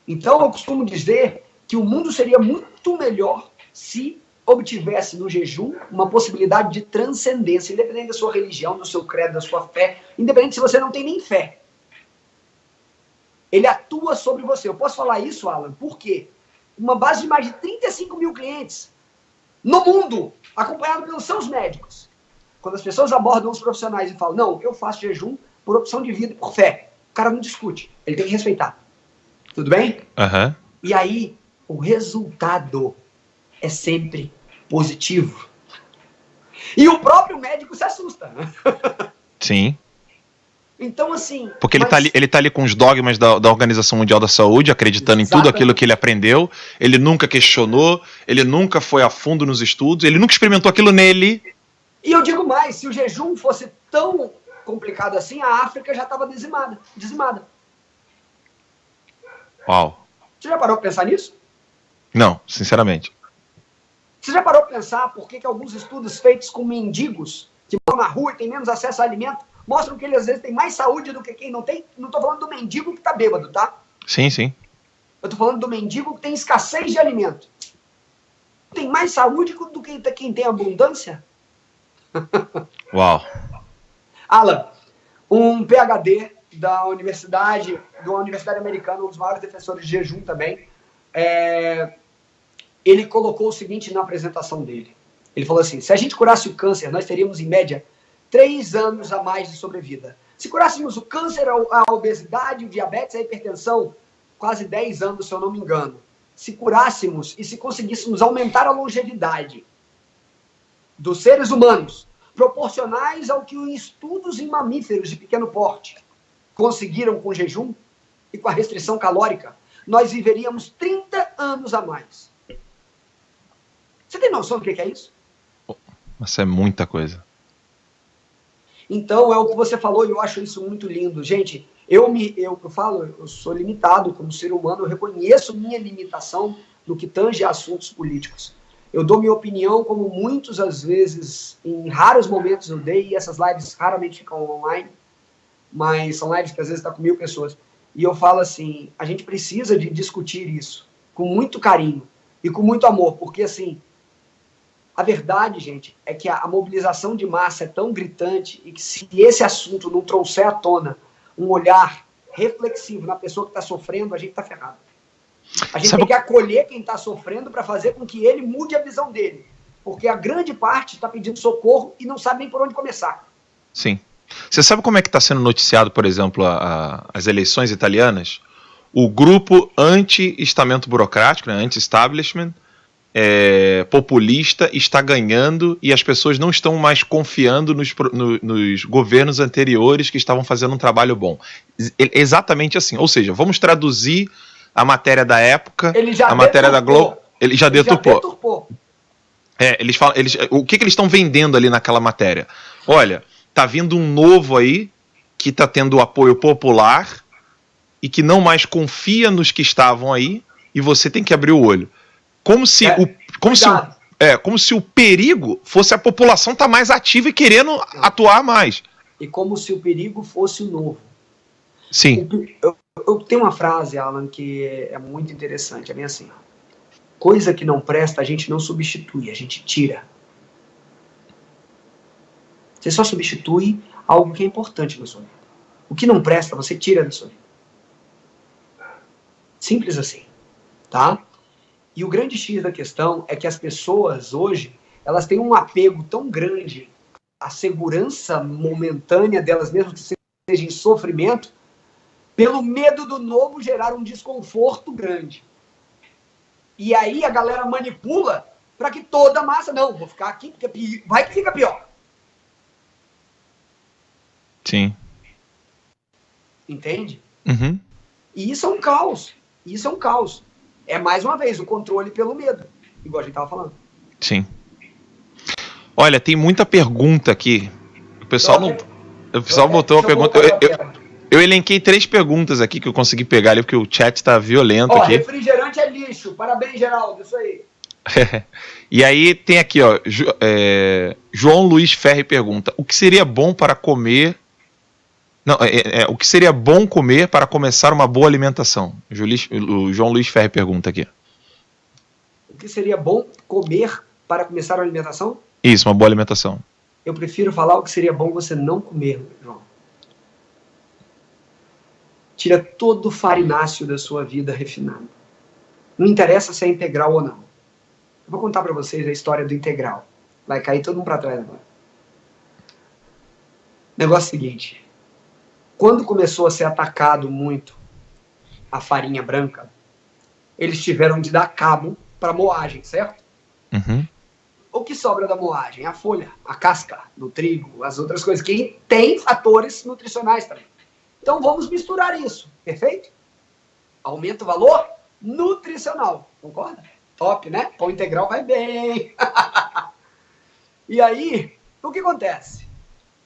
Speaker 2: Então eu costumo dizer que o mundo seria muito melhor se obtivesse no jejum uma possibilidade de transcendência, independente da sua religião, do seu credo, da sua fé, independente se você não tem nem fé. Ele atua sobre você. Eu posso falar isso, Alan, por quê? Uma base de mais de 35 mil clientes no mundo, acompanhado pelos seus médicos. Quando as pessoas abordam os profissionais e falam, não, eu faço jejum por opção de vida e por fé. O cara não discute, ele tem que respeitar. Tudo bem?
Speaker 1: Uhum.
Speaker 2: E aí, o resultado é sempre positivo. E o próprio médico se assusta.
Speaker 1: Sim.
Speaker 2: Então, assim...
Speaker 1: Porque ele tá ali com os dogmas da Organização Mundial da Saúde, acreditando em tudo aquilo que ele aprendeu, ele nunca questionou, ele nunca foi a fundo nos estudos, ele nunca experimentou aquilo nele.
Speaker 2: E eu digo mais, se o jejum fosse tão complicado assim, a África já estava dizimada.
Speaker 1: Uau.
Speaker 2: Você já parou para pensar nisso?
Speaker 1: Não, sinceramente.
Speaker 2: Você já parou para pensar por que alguns estudos feitos com mendigos, que moram na rua e têm menos acesso a alimento, mostram que eles às vezes têm mais saúde do que quem não tem? Não estou falando do mendigo que está bêbado, tá?
Speaker 1: Sim, sim.
Speaker 2: Eu estou falando do mendigo que tem escassez de alimento. Tem mais saúde do que quem tem abundância?
Speaker 1: Uau.
Speaker 2: Alan, um PhD de uma universidade americana, um dos maiores defensores de jejum também, ele colocou o seguinte na apresentação dele. Ele falou assim, se a gente curasse o câncer, nós teríamos, em média, 3 anos a mais de sobrevida. Se curássemos o câncer, a obesidade, o diabetes, a hipertensão, quase 10 anos, se eu não me engano. Se curássemos e se conseguíssemos aumentar a longevidade dos seres humanos, proporcionais ao que os estudos em mamíferos de pequeno porte conseguiram com o jejum e com a restrição calórica, nós viveríamos 30 anos a mais. Você tem noção do que é isso?
Speaker 1: Isso é muita coisa.
Speaker 2: Então, é o que você falou e eu acho isso muito lindo. Gente, eu sou limitado como ser humano, eu reconheço minha limitação no que tange a assuntos políticos. Eu dou minha opinião, como muitos, às vezes, em raros momentos eu dei, e essas lives raramente ficam online, mas são lives que às vezes estão com 1000 pessoas. E eu falo assim, a gente precisa de discutir isso com muito carinho e com muito amor, porque assim, a verdade, gente, é que a mobilização de massa é tão gritante e que se esse assunto não trouxer à tona um olhar reflexivo na pessoa que está sofrendo, a gente está ferrado. A gente tem que acolher quem está sofrendo para fazer com que ele mude a visão dele. Porque a grande parte está pedindo socorro e não sabe nem por onde começar.
Speaker 1: Sim. Você sabe como é que está sendo noticiado, por exemplo, as eleições italianas? O grupo anti-estamento burocrático, né, anti-establishment, populista, está ganhando e as pessoas não estão mais confiando nos governos anteriores que estavam fazendo um trabalho bom. Exatamente assim. Ou seja, vamos traduzir a matéria da época, a matéria da Globo. Ele já deturpou. O que eles estão vendendo ali naquela matéria? Olha, tá vindo um novo aí que tá tendo apoio popular e que não mais confia nos que estavam aí e você tem que abrir o olho. Como se o perigo fosse a população estar mais ativa e querendo atuar mais.
Speaker 2: E como se o perigo fosse o novo.
Speaker 1: Sim.
Speaker 2: Eu tenho uma frase, Alan, que é muito interessante. É bem assim. Coisa que não presta, a gente não substitui, a gente tira. Você só substitui algo que é importante na sua vida. O que não presta, você tira da sua vida. Simples assim, tá? E o grande X da questão é que as pessoas hoje, elas têm um apego tão grande à segurança momentânea delas mesmas, que seja em sofrimento, pelo medo do novo gerar um desconforto grande. E aí a galera manipula para que toda a massa, não, vou ficar aqui, porque vai que fica pior.
Speaker 1: Sim.
Speaker 2: Entende?
Speaker 1: Uhum.
Speaker 2: E isso é um caos. Isso é um caos. É, mais uma vez, o controle pelo medo. Igual a gente estava falando.
Speaker 1: Sim. Olha, tem muita pergunta aqui. O pessoal botou a pergunta. Eu elenquei 3 perguntas aqui que eu consegui pegar ali, porque o chat está violento aqui.
Speaker 2: Refrigerante é lixo. Parabéns, Geraldo. Isso aí.
Speaker 1: E aí tem aqui, ó, João Luiz Ferri pergunta: o que seria bom para comer? Não, o que seria bom comer para começar uma boa alimentação? O João Luiz Ferri pergunta aqui.
Speaker 2: O que seria bom comer para começar uma alimentação?
Speaker 1: Isso, uma boa alimentação.
Speaker 2: Eu prefiro falar o que seria bom você não comer, João. Tira todo o farináceo da sua vida refinado. Não interessa se é integral ou não. Eu vou contar para vocês a história do integral. Vai cair todo mundo para trás agora. Negócio seguinte. Quando começou a ser atacado muito a farinha branca, eles tiveram de dar cabo para moagem, certo?
Speaker 1: Uhum.
Speaker 2: O que sobra da moagem? A folha, a casca do trigo, as outras coisas que tem fatores nutricionais também. Então vamos misturar isso, perfeito? Aumenta o valor nutricional, concorda? Top, né? Pão integral vai bem. E aí, o que acontece?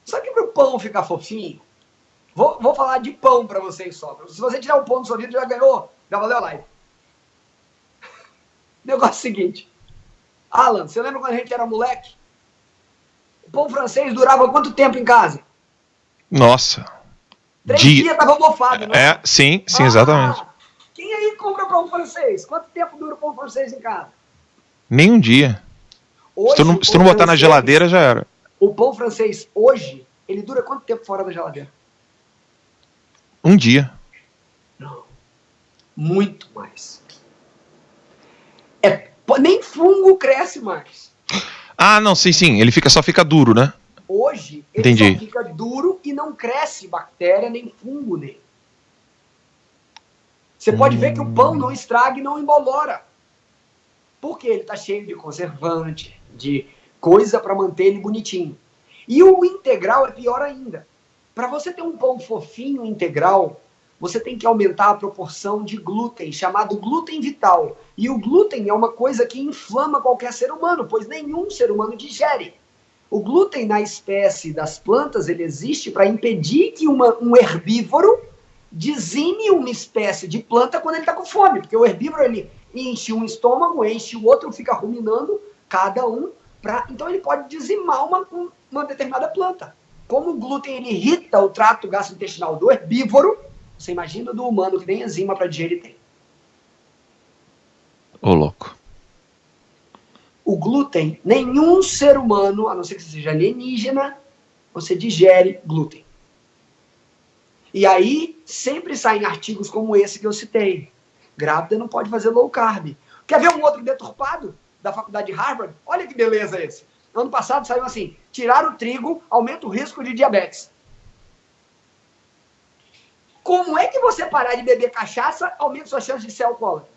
Speaker 2: Só que para o pão ficar fofinho, vou falar de pão para vocês só. Se você tirar o pão do sua vida, já ganhou, já valeu a live. Negócio seguinte. Alan, você lembra quando a gente era moleque? O pão francês durava quanto tempo em casa?
Speaker 1: Nossa.
Speaker 2: 3 dias tava mofado, né?
Speaker 1: Sim, exatamente.
Speaker 2: Quem aí compra pão francês? Quanto tempo dura o pão francês em casa?
Speaker 1: Nem um dia. Hoje, se tu não botar na geladeira, já era.
Speaker 2: O pão francês hoje, ele dura quanto tempo fora da geladeira?
Speaker 1: Um dia.
Speaker 2: Não. Muito mais. Nem fungo cresce mais.
Speaker 1: Ah, não, sim. Ele só fica duro, né?
Speaker 2: Hoje, ele só fica duro e não cresce bactéria, nem fungo nele. Você pode ver que o pão não estraga e não embolora. Porque ele está cheio de conservante, de coisa para manter ele bonitinho. E o integral é pior ainda. Para você ter um pão fofinho integral, você tem que aumentar a proporção de glúten, chamado glúten vital. E o glúten é uma coisa que inflama qualquer ser humano, pois nenhum ser humano digere. O glúten na espécie das plantas, ele existe para impedir que um herbívoro dizime uma espécie de planta quando ele está com fome. Porque o herbívoro, ele enche um estômago, enche o outro, fica ruminando cada um. Então ele pode dizimar uma determinada planta. Como o glúten ele irrita o trato gastrointestinal do herbívoro, você imagina do humano que nem enzima para digerir tem.
Speaker 1: Ô, louco.
Speaker 2: O glúten, nenhum ser humano, a não ser que você seja alienígena, você digere glúten. E aí, sempre saem artigos como esse que eu citei. Grávida não pode fazer low carb. Quer ver um outro deturpado da faculdade de Harvard? Olha que beleza esse. Ano passado saiu assim, tirar o trigo aumenta o risco de diabetes. Como é que você parar de beber cachaça aumenta sua chance de ser alcoólatra?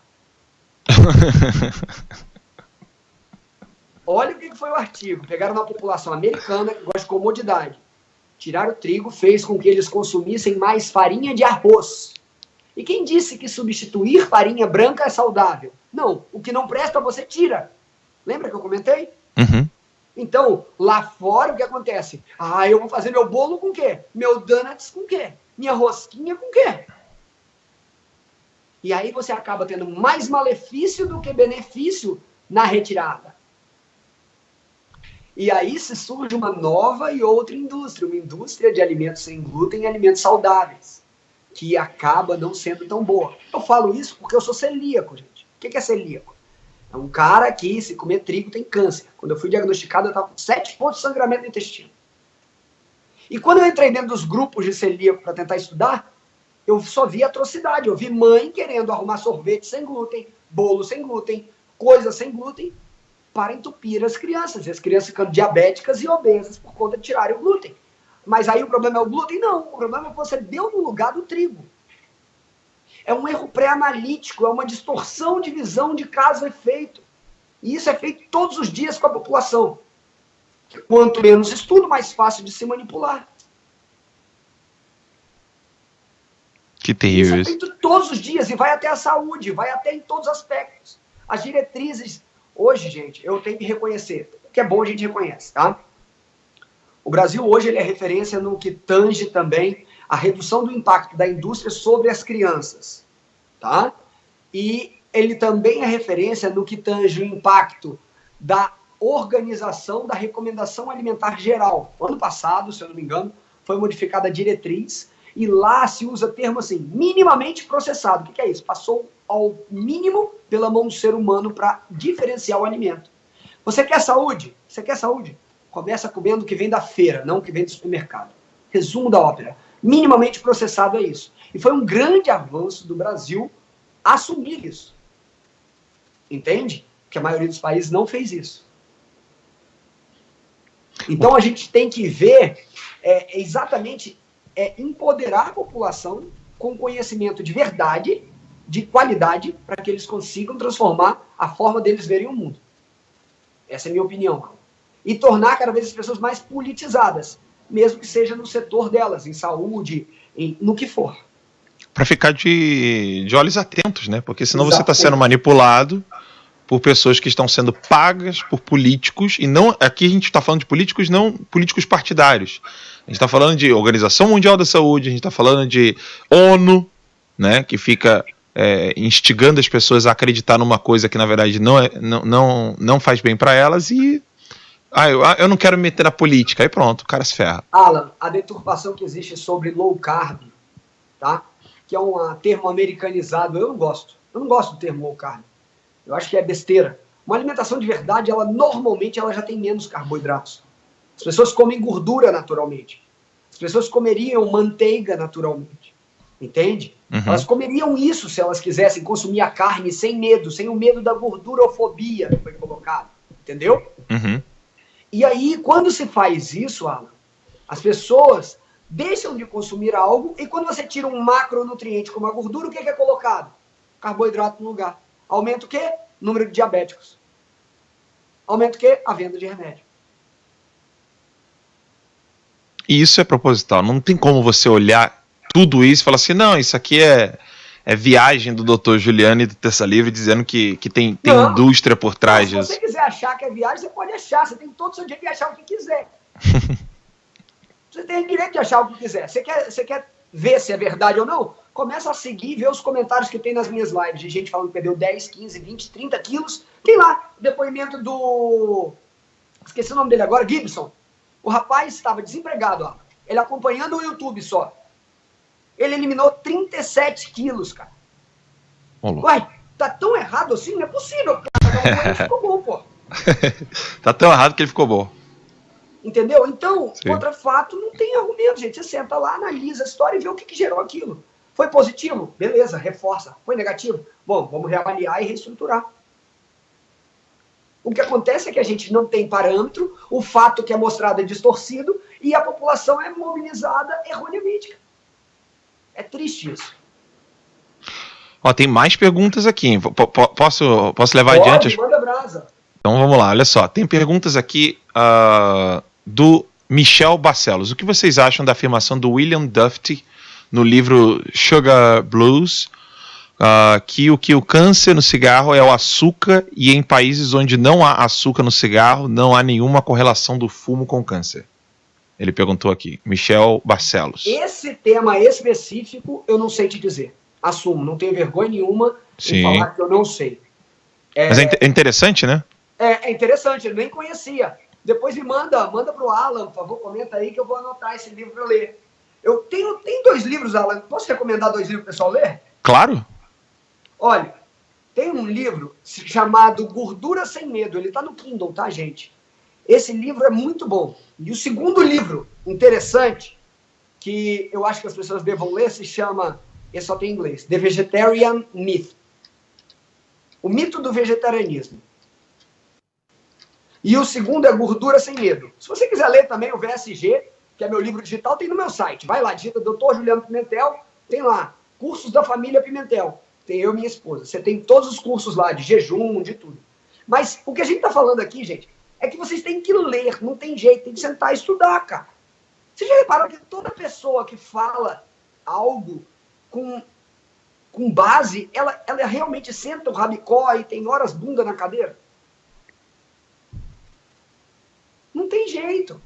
Speaker 2: Olha o que foi o artigo. Pegaram uma população americana que gosta de comodidade. Tiraram o trigo, fez com que eles consumissem mais farinha de arroz. E quem disse que substituir farinha branca é saudável? Não, o que não presta você tira. Lembra que eu comentei?
Speaker 1: Uhum.
Speaker 2: Então, lá fora o que acontece? Eu vou fazer meu bolo com o quê? Meu donuts com o quê? Minha rosquinha com o quê? E aí você acaba tendo mais malefício do que benefício na retirada. E aí se surge uma nova e outra indústria, uma indústria de alimentos sem glúten e alimentos saudáveis, que acaba não sendo tão boa. Eu falo isso porque eu sou celíaco, gente. O que é celíaco? É um cara que, se comer trigo, tem câncer. Quando eu fui diagnosticado, eu estava com 7 pontos de sangramento no intestino. E quando eu entrei dentro dos grupos de celíaco para tentar estudar, eu só vi atrocidade. Eu vi mãe querendo arrumar sorvete sem glúten, bolo sem glúten, coisa sem glúten, para entupir as crianças. E as crianças ficando diabéticas e obesas por conta de tirarem o glúten. Mas aí o problema é o glúten? Não. O problema é que você deu no lugar do trigo. É um erro pré-analítico, é uma distorção de visão de causa e efeito. E isso é feito todos os dias com a população. Quanto menos estudo, mais fácil de se manipular.
Speaker 1: Que terrível
Speaker 2: isso. É feito todos os dias e vai até a saúde, vai até em todos os aspectos. As diretrizes... Hoje, gente, eu tenho que reconhecer, que é bom a gente reconhece, tá? O Brasil hoje ele é referência no que tange também a redução do impacto da indústria sobre as crianças, tá? E ele também é referência no que tange o impacto da organização da recomendação alimentar geral. Ano passado, se eu não me engano, foi modificada a diretriz e lá se usa termo assim, minimamente processado. O que é isso? Passou ao mínimo pela mão do ser humano para diferenciar o alimento. Você quer saúde? Você quer saúde? Começa comendo o que vem da feira, não o que vem do supermercado. Resumo da ópera. Minimamente processado é isso. E foi um grande avanço do Brasil assumir isso. Entende? Que a maioria dos países não fez isso. Então a gente tem que ver exatamente empoderar a população com conhecimento de verdade, de qualidade, para que eles consigam transformar a forma deles verem o mundo. Essa é a minha opinião. E tornar cada vez as pessoas mais politizadas, mesmo que seja no setor delas, em saúde, no que for.
Speaker 1: Para ficar de olhos atentos, né? Porque senão você está sendo manipulado por pessoas que estão sendo pagas por políticos, e não, aqui a gente está falando de políticos, não políticos partidários. A gente está falando de Organização Mundial da Saúde, a gente está falando de ONU, né, que fica instigando as pessoas a acreditar numa coisa que na verdade não faz bem para elas, e eu não quero me meter na política, aí pronto, o cara se ferra.
Speaker 2: Alan, a deturpação que existe sobre low carb, tá? Que é um termo americanizado, eu não gosto do termo low carb. Eu acho que é besteira. Uma alimentação de verdade, normalmente ela já tem menos carboidratos. As pessoas comem gordura naturalmente. As pessoas comeriam manteiga naturalmente. Entende? Uhum. Elas comeriam isso se elas quisessem consumir a carne sem medo, sem o medo da gordurofobia que foi colocado. Entendeu?
Speaker 1: Uhum.
Speaker 2: E aí, quando se faz isso, Alan, as pessoas deixam de consumir algo e quando você tira um macronutriente como a gordura, o que é colocado? Carboidrato no lugar. Aumenta o quê? Número de diabéticos. Aumenta o quê? A venda de remédio.
Speaker 1: E isso é proposital. Não tem como você olhar tudo isso e falar assim, não, isso aqui é viagem do Dr. Juliano e do Terça Livre dizendo que tem indústria por trás disso.
Speaker 2: Se você quiser achar que é viagem, você pode achar. Você tem todo o seu direito de achar o que quiser. Você tem o direito de achar o que quiser. Você quer ver se é verdade ou não? Começa a seguir e ver os comentários que tem nas minhas lives, de gente falando que perdeu 10, 15, 20, 30 quilos. Tem lá o depoimento do... Esqueci o nome dele agora, Gibson. O rapaz estava desempregado, ó. Ele acompanhando o YouTube só. Ele eliminou 37 quilos, cara. Uai, tá tão errado assim? Não é possível. Ele ficou bom, pô.
Speaker 1: Tá tão errado que ele ficou bom.
Speaker 2: Entendeu? Então, contra fato, não tem argumento, gente. Você senta lá, analisa a história e vê o que gerou aquilo. Foi positivo? Beleza, reforça. Foi negativo? Bom, vamos reavaliar e reestruturar. O que acontece é que a gente não tem parâmetro, o fato que é mostrado é distorcido e a população é mobilizada erroneamente. É triste isso.
Speaker 1: Ó, tem mais perguntas aqui. Posso levar adiante?
Speaker 2: Manda brasa.
Speaker 1: Então vamos lá, olha só. Tem perguntas aqui do Michel Barcelos. O que vocês acham da afirmação do William Duffy no livro Sugar Blues, que o câncer no cigarro é o açúcar, e em países onde não há açúcar no cigarro, não há nenhuma correlação do fumo com câncer? Ele perguntou aqui, Michel Barcelos.
Speaker 2: Esse tema específico, eu não sei te dizer. Assumo, não tenho vergonha nenhuma em falar que eu não sei.
Speaker 1: Mas é interessante, né?
Speaker 2: É interessante, eu nem conhecia. Depois me manda pro Alan, por favor, comenta aí que eu vou anotar esse livro para ler. Eu tenho 2 livros, Alan. Posso recomendar 2 livros para o pessoal ler?
Speaker 1: Claro.
Speaker 2: Olha, tem um livro chamado Gordura Sem Medo. Ele está no Kindle, tá, gente? Esse livro é muito bom. E o segundo livro interessante, que eu acho que as pessoas devam ler, se chama esse só tem em inglês. The Vegetarian Myth. O mito do vegetarianismo. E o segundo é Gordura Sem Medo. Se você quiser ler também o VSG, que é meu livro digital, tem no meu site. Vai lá, digita Dr. Juliano Pimentel, tem lá, cursos da família Pimentel. Tem eu e minha esposa. Você tem todos os cursos lá, de jejum, de tudo. Mas o que a gente está falando aqui, gente, é que vocês têm que ler, não tem jeito, tem que sentar e estudar, cara. Vocês já repararam que toda pessoa que fala algo com base, ela realmente senta o rabicó e tem horas bunda na cadeira? Não tem jeito.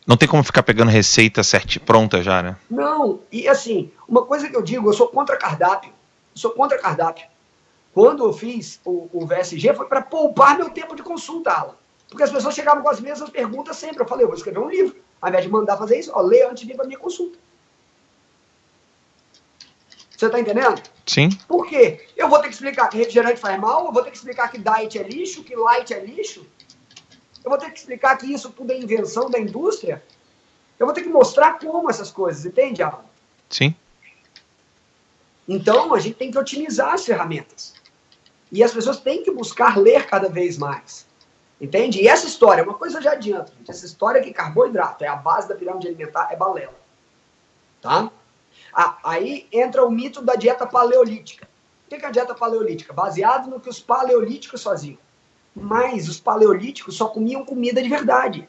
Speaker 1: Não tem como ficar pegando receita pronta já, né?
Speaker 2: Não, e assim, uma coisa que eu digo, eu sou contra cardápio. Eu sou contra cardápio. Quando eu fiz o VSG, foi para poupar meu tempo de consulta, Alan. Porque as pessoas chegavam com as mesmas perguntas sempre. Eu falei, eu vou escrever um livro. Ao invés de mandar fazer isso, lê antes de vir para a minha consulta. Você está entendendo?
Speaker 1: Sim.
Speaker 2: Por quê? Eu vou ter que explicar que refrigerante faz mal, eu vou ter que explicar que diet é lixo, que light é lixo. Eu vou ter que explicar que isso tudo é invenção da indústria. Eu vou ter que mostrar como essas coisas, entende, Alan?
Speaker 1: Sim.
Speaker 2: Então, a gente tem que otimizar as ferramentas. E as pessoas têm que buscar ler cada vez mais. Entende? E essa história, uma coisa eu já adianto, gente, essa história que carboidrato é a base da pirâmide alimentar é balela. Tá? Aí entra o mito da dieta paleolítica. O que é a dieta paleolítica? Baseado no que os paleolíticos faziam. Mas os paleolíticos só comiam comida de verdade.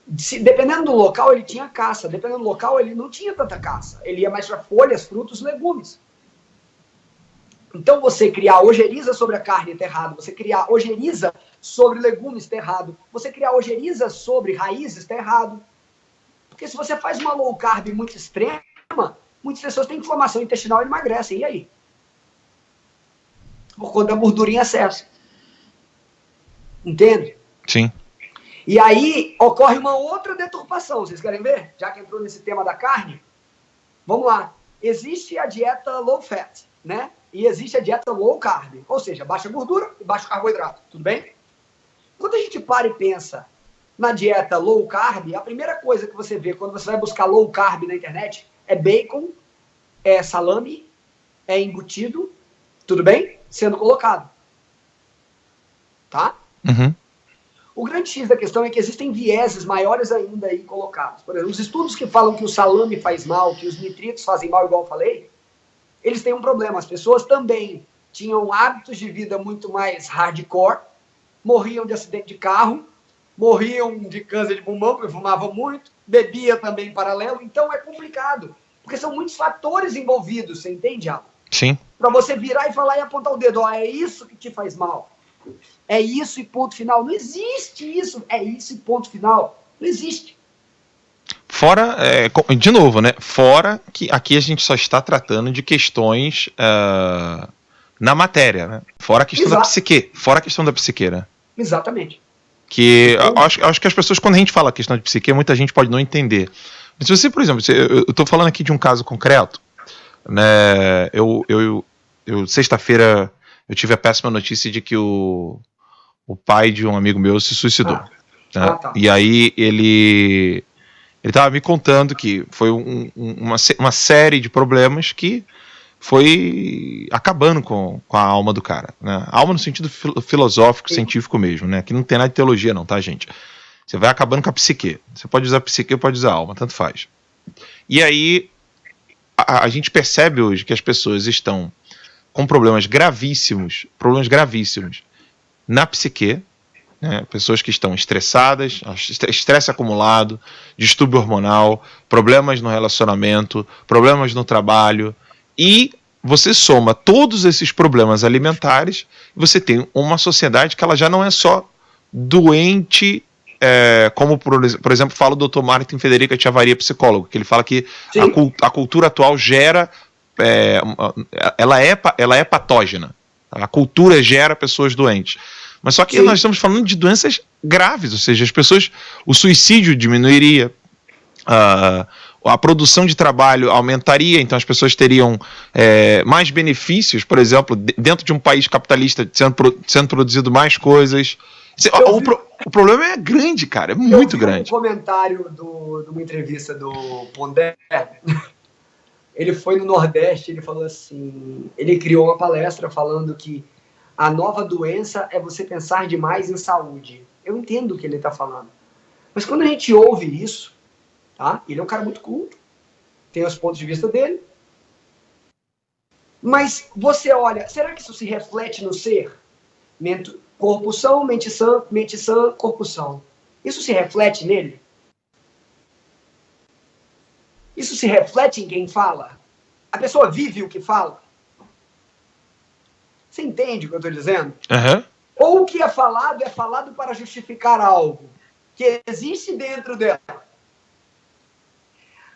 Speaker 2: Dependendo do local, ele tinha caça. Dependendo do local, ele não tinha tanta caça. Ele ia mais para folhas, frutos, legumes. Então, você criar ojeriza sobre a carne está errado. Você criar ojeriza sobre legumes está errado. Você criar ojeriza sobre raízes está errado. Porque se você faz uma low carb muito extrema, muitas pessoas têm inflamação intestinal e emagrecem. E aí? Por conta da gordura em excesso. Entende?
Speaker 1: Sim.
Speaker 2: E aí ocorre uma outra deturpação. Vocês querem ver? Já que entrou nesse tema da carne, vamos lá. Existe a dieta low fat, né? E existe a dieta low carb. Ou seja, baixa gordura e baixo carboidrato. Tudo bem? Quando a gente para e pensa na dieta low carb, a primeira coisa que você vê quando você vai buscar low carb na internet é bacon, é salame, é embutido, tudo bem? Sendo colocado. Tá?
Speaker 1: Uhum.
Speaker 2: O grande X da questão é que existem vieses maiores ainda aí colocados. Por exemplo, os estudos que falam que o salame faz mal, que os nitritos fazem mal, igual eu falei, eles têm um problema. As pessoas também tinham hábitos de vida muito mais hardcore, morriam de acidente de carro, morriam de câncer de pulmão, porque fumavam muito, bebia também em paralelo. Então é complicado, porque são muitos fatores envolvidos, você entende, Alan?
Speaker 1: Sim.
Speaker 2: Para você virar e falar e apontar o dedo, é isso que te faz mal. É isso e ponto final. Não existe isso. É isso e ponto final. Não existe.
Speaker 1: Fora, de novo, né? Fora que aqui a gente só está tratando de questões na matéria, né? Fora a questão da psique. Fora a questão da psique, né?
Speaker 2: Exatamente.
Speaker 1: Que acho que as pessoas, quando a gente fala a questão de psique, muita gente pode não entender. Mas se você, por exemplo, eu estou falando aqui de um caso concreto, né? Eu sexta-feira eu tive a péssima notícia de que o pai de um amigo meu se suicidou. Né?
Speaker 2: Tá.
Speaker 1: E aí ele estava me contando que foi uma série de problemas que foi acabando com a alma do cara. Né? Alma no sentido filosófico, científico mesmo, né? Que não tem nada de teologia não, tá, gente? Você vai acabando com a psique. Você pode usar psique ou pode usar alma, tanto faz. E aí a gente percebe hoje que as pessoas estão com problemas gravíssimos na psique, né? Pessoas que estão estressadas, estresse acumulado, distúrbio hormonal, problemas no relacionamento, problemas no trabalho, e você soma todos esses problemas alimentares, e você tem uma sociedade que ela já não é só doente, como por exemplo fala o Dr. Martin Federica Chiavaria, psicólogo, que ele fala que a cultura atual gera ela é patógena. A cultura gera pessoas doentes. Mas só que nós estamos falando de doenças graves, ou seja, as pessoas, o suicídio diminuiria, a produção de trabalho aumentaria, então as pessoas teriam mais benefícios, por exemplo, dentro de um país capitalista sendo produzido mais coisas, O problema é grande, cara, é muito grande.
Speaker 2: Um comentário de uma entrevista do Pondé. Ele foi no Nordeste, ele falou assim, ele criou uma palestra falando que a nova doença é você pensar demais em saúde. Eu entendo o que ele está falando. Mas quando a gente ouve isso, tá? Ele é um cara muito culto, tem os pontos de vista dele. Mas você olha, será que isso se reflete no ser? Corpo são, mente sã, corpo são. Isso se reflete nele? Isso se reflete em quem fala? A pessoa vive o que fala? Você entende o que eu estou dizendo?
Speaker 1: Uhum.
Speaker 2: Ou o que é falado para justificar algo que existe dentro dela.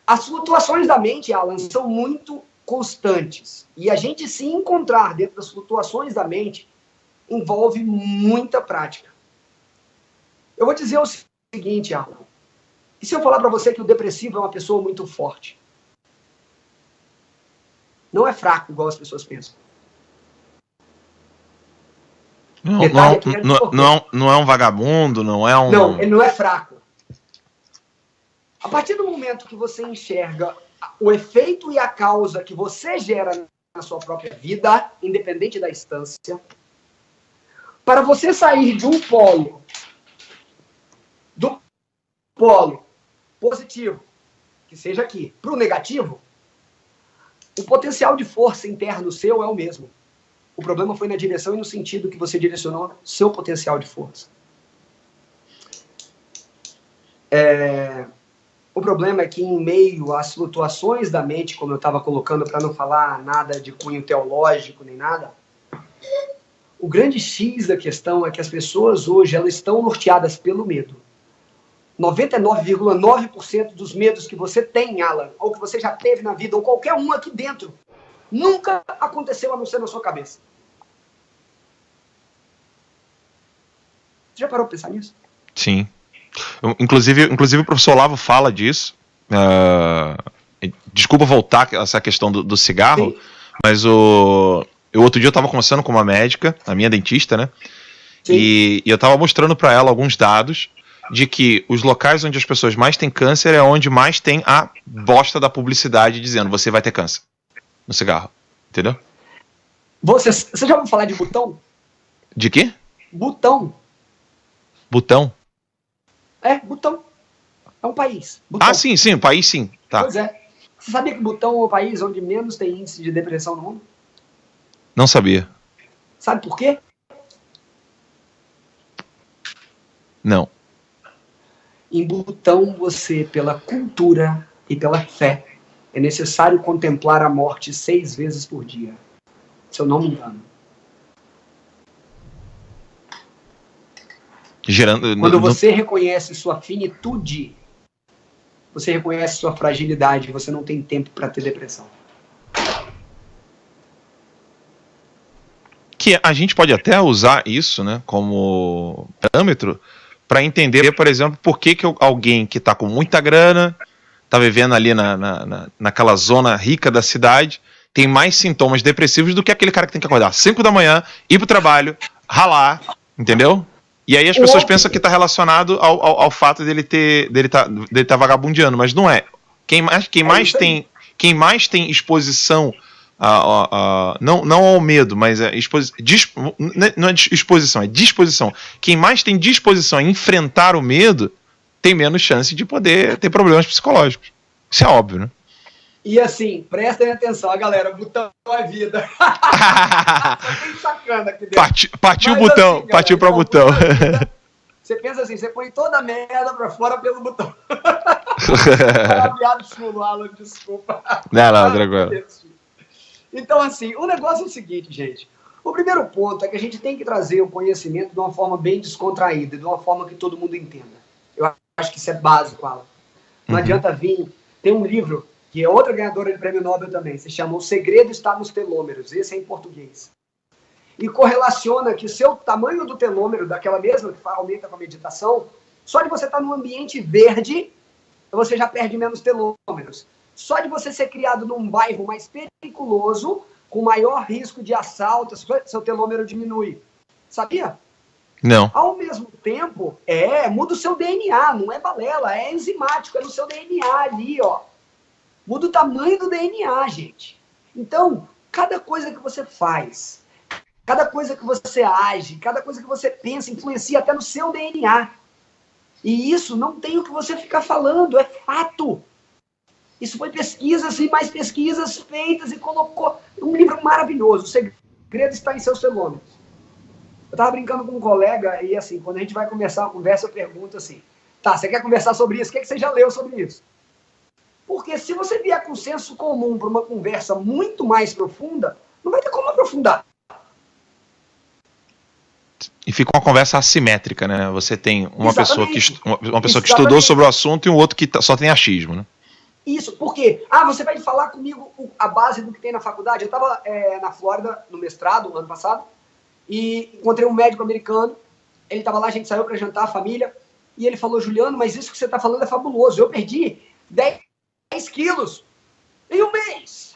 Speaker 2: As flutuações da mente, Alan, são muito constantes. E a gente se encontrar dentro das flutuações da mente envolve muita prática. Eu vou dizer o seguinte, Alan. E se eu falar para você que o depressivo é uma pessoa muito forte? Não é fraco, igual as pessoas pensam.
Speaker 1: Não é um vagabundo, não é um...
Speaker 2: Não, ele não é fraco. A partir do momento que você enxerga o efeito e a causa que você gera na sua própria vida, independente da instância, para você sair de um polo, do polo positivo, que seja aqui, para o negativo, o potencial de força interno seu é o mesmo. O problema foi na direção e no sentido que você direcionou seu potencial de força. O problema é que em meio às flutuações da mente, como eu estava colocando para não falar nada de cunho teológico nem nada, o grande X da questão é que as pessoas hoje elas estão norteadas pelo medo. 99,9% dos medos que você tem, Alan, ou que você já teve na vida, ou qualquer um aqui dentro, nunca aconteceu a não ser na sua cabeça. Você já parou para pensar nisso?
Speaker 1: Sim. Inclusive o professor Olavo fala disso. Desculpa voltar a essa questão do cigarro, sim. Mas outro dia eu estava conversando com uma médica, a minha dentista, né? E eu estava mostrando para ela alguns dados de que os locais onde as pessoas mais têm câncer é onde mais tem a bosta da publicidade dizendo você vai ter câncer no cigarro, entendeu?
Speaker 2: Você já ouviu falar de Butão?
Speaker 1: De quê?
Speaker 2: Butão.
Speaker 1: Butão?
Speaker 2: Butão. É um país. Butão.
Speaker 1: Ah, sim, o país sim. Tá.
Speaker 2: Pois é. Você sabia que Butão é o país onde menos tem índice de depressão no mundo?
Speaker 1: Não sabia.
Speaker 2: Sabe por quê?
Speaker 1: Não.
Speaker 2: Em Butão, você, pela cultura e pela fé, é necessário contemplar a morte 6 vezes por dia. Se eu não me engano. Quando você reconhece sua finitude, você reconhece sua fragilidade, você não tem tempo para ter depressão.
Speaker 1: Que a gente pode até usar isso, né, como parâmetro para entender, por exemplo, por que alguém que está com muita grana, está vivendo ali naquela zona rica da cidade, tem mais sintomas depressivos do que aquele cara que tem que acordar às 5 da manhã, ir para o trabalho, ralar, entendeu? E aí as pessoas pensam que está relacionado ao fato dele tá vagabundeando, mas não é. Quem mais tem exposição não ao medo, mas não é exposição, é disposição. Quem mais tem disposição a enfrentar o medo tem menos chance de poder ter problemas psicológicos. Isso é óbvio, né?
Speaker 2: E assim, prestem atenção, galera, Butão é vida. Bem sacana aqui dentro.
Speaker 1: Partiu o Butão, assim, partiu para o Butão.
Speaker 2: Você pensa assim, você põe toda a merda pra fora pelo Butão. Parabiado chulo, Alan, desculpa.
Speaker 1: Não, tranquilo.
Speaker 2: Então, assim, o negócio é o seguinte, gente. O primeiro ponto é que a gente tem que trazer o conhecimento de uma forma bem descontraída, de uma forma que todo mundo entenda. Eu acho que isso é básico, Alan. Não adianta vir. Tem um livro que é outra ganhadora de prêmio Nobel também, se chama O Segredo Está nos Telômeros, esse é em português. E correlaciona que o seu tamanho do telômero, daquela mesma que aumenta com a meditação, só de você estar num ambiente verde, você já perde menos telômeros. Só de você ser criado num bairro mais periculoso, com maior risco de assalto, seu telômero diminui. Sabia?
Speaker 1: Não.
Speaker 2: Ao mesmo tempo, muda o seu DNA, não é balela, é enzimático, é no seu DNA ali, ó. Muda o tamanho do DNA, gente. Então, cada coisa que você faz, cada coisa que você age, cada coisa que você pensa, influencia até no seu DNA. E isso não tem o que você ficar falando, é fato. Isso foi pesquisas e mais pesquisas feitas e colocou um livro maravilhoso. O segredo está em seus fenômenos. Eu estava brincando com um colega e, assim, quando a gente vai começar uma conversa, eu pergunto assim, tá, você quer conversar sobre isso? O que você já leu sobre isso? Porque se você vier com senso comum para uma conversa muito mais profunda, não vai ter como aprofundar.
Speaker 1: E fica uma conversa assimétrica, né? Você tem uma pessoa que estudou sobre o assunto e um outro que só tem achismo, né?
Speaker 2: Isso, porque, você vai falar comigo a base do que tem na faculdade. Eu estava na Flórida, no mestrado, ano passado, e encontrei um médico americano. Ele estava lá, a gente saiu para jantar, a família, e ele falou, Juliano, mas isso que você está falando é fabuloso. Eu perdi 10 quilos em um mês.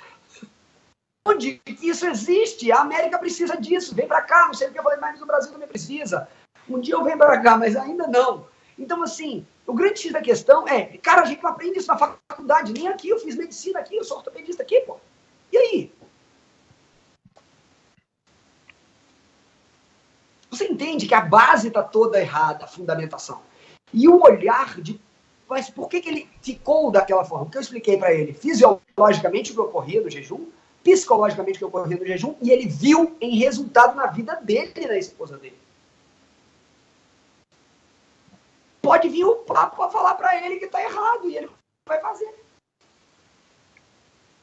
Speaker 2: Onde isso existe? A América precisa disso. Vem para cá, não sei o que. Eu falei, mas no Brasil também precisa. Um dia eu venho para cá, mas ainda não. Então, assim, o grande X da questão cara, a gente não aprende isso na faculdade, nem aqui. Eu fiz medicina aqui, eu sou ortopedista aqui, pô. E aí? Você entende que a base está toda errada, a fundamentação. E o olhar de... Mas por que ele ficou daquela forma? Porque eu expliquei para ele fisiologicamente o que ocorria no jejum, psicologicamente o que ocorria no jejum, e ele viu em resultado na vida dele e da esposa dele. Pode vir o papo para falar para ele que está errado, e ele vai fazer.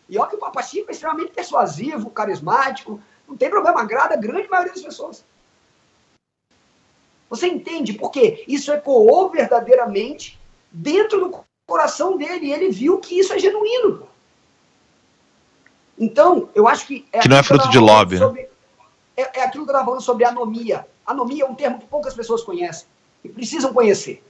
Speaker 2: E olha que o Papa Chico é extremamente persuasivo, carismático, não tem problema, agrada a grande maioria das pessoas. Você entende? Porque isso ecoou verdadeiramente dentro do coração dele, e ele viu que isso é genuíno. Então, eu acho que...
Speaker 1: que não é fruto de lobby.
Speaker 2: É aquilo que eu estava falando sobre anomia. Anomia é um termo que poucas pessoas conhecem e precisam conhecer.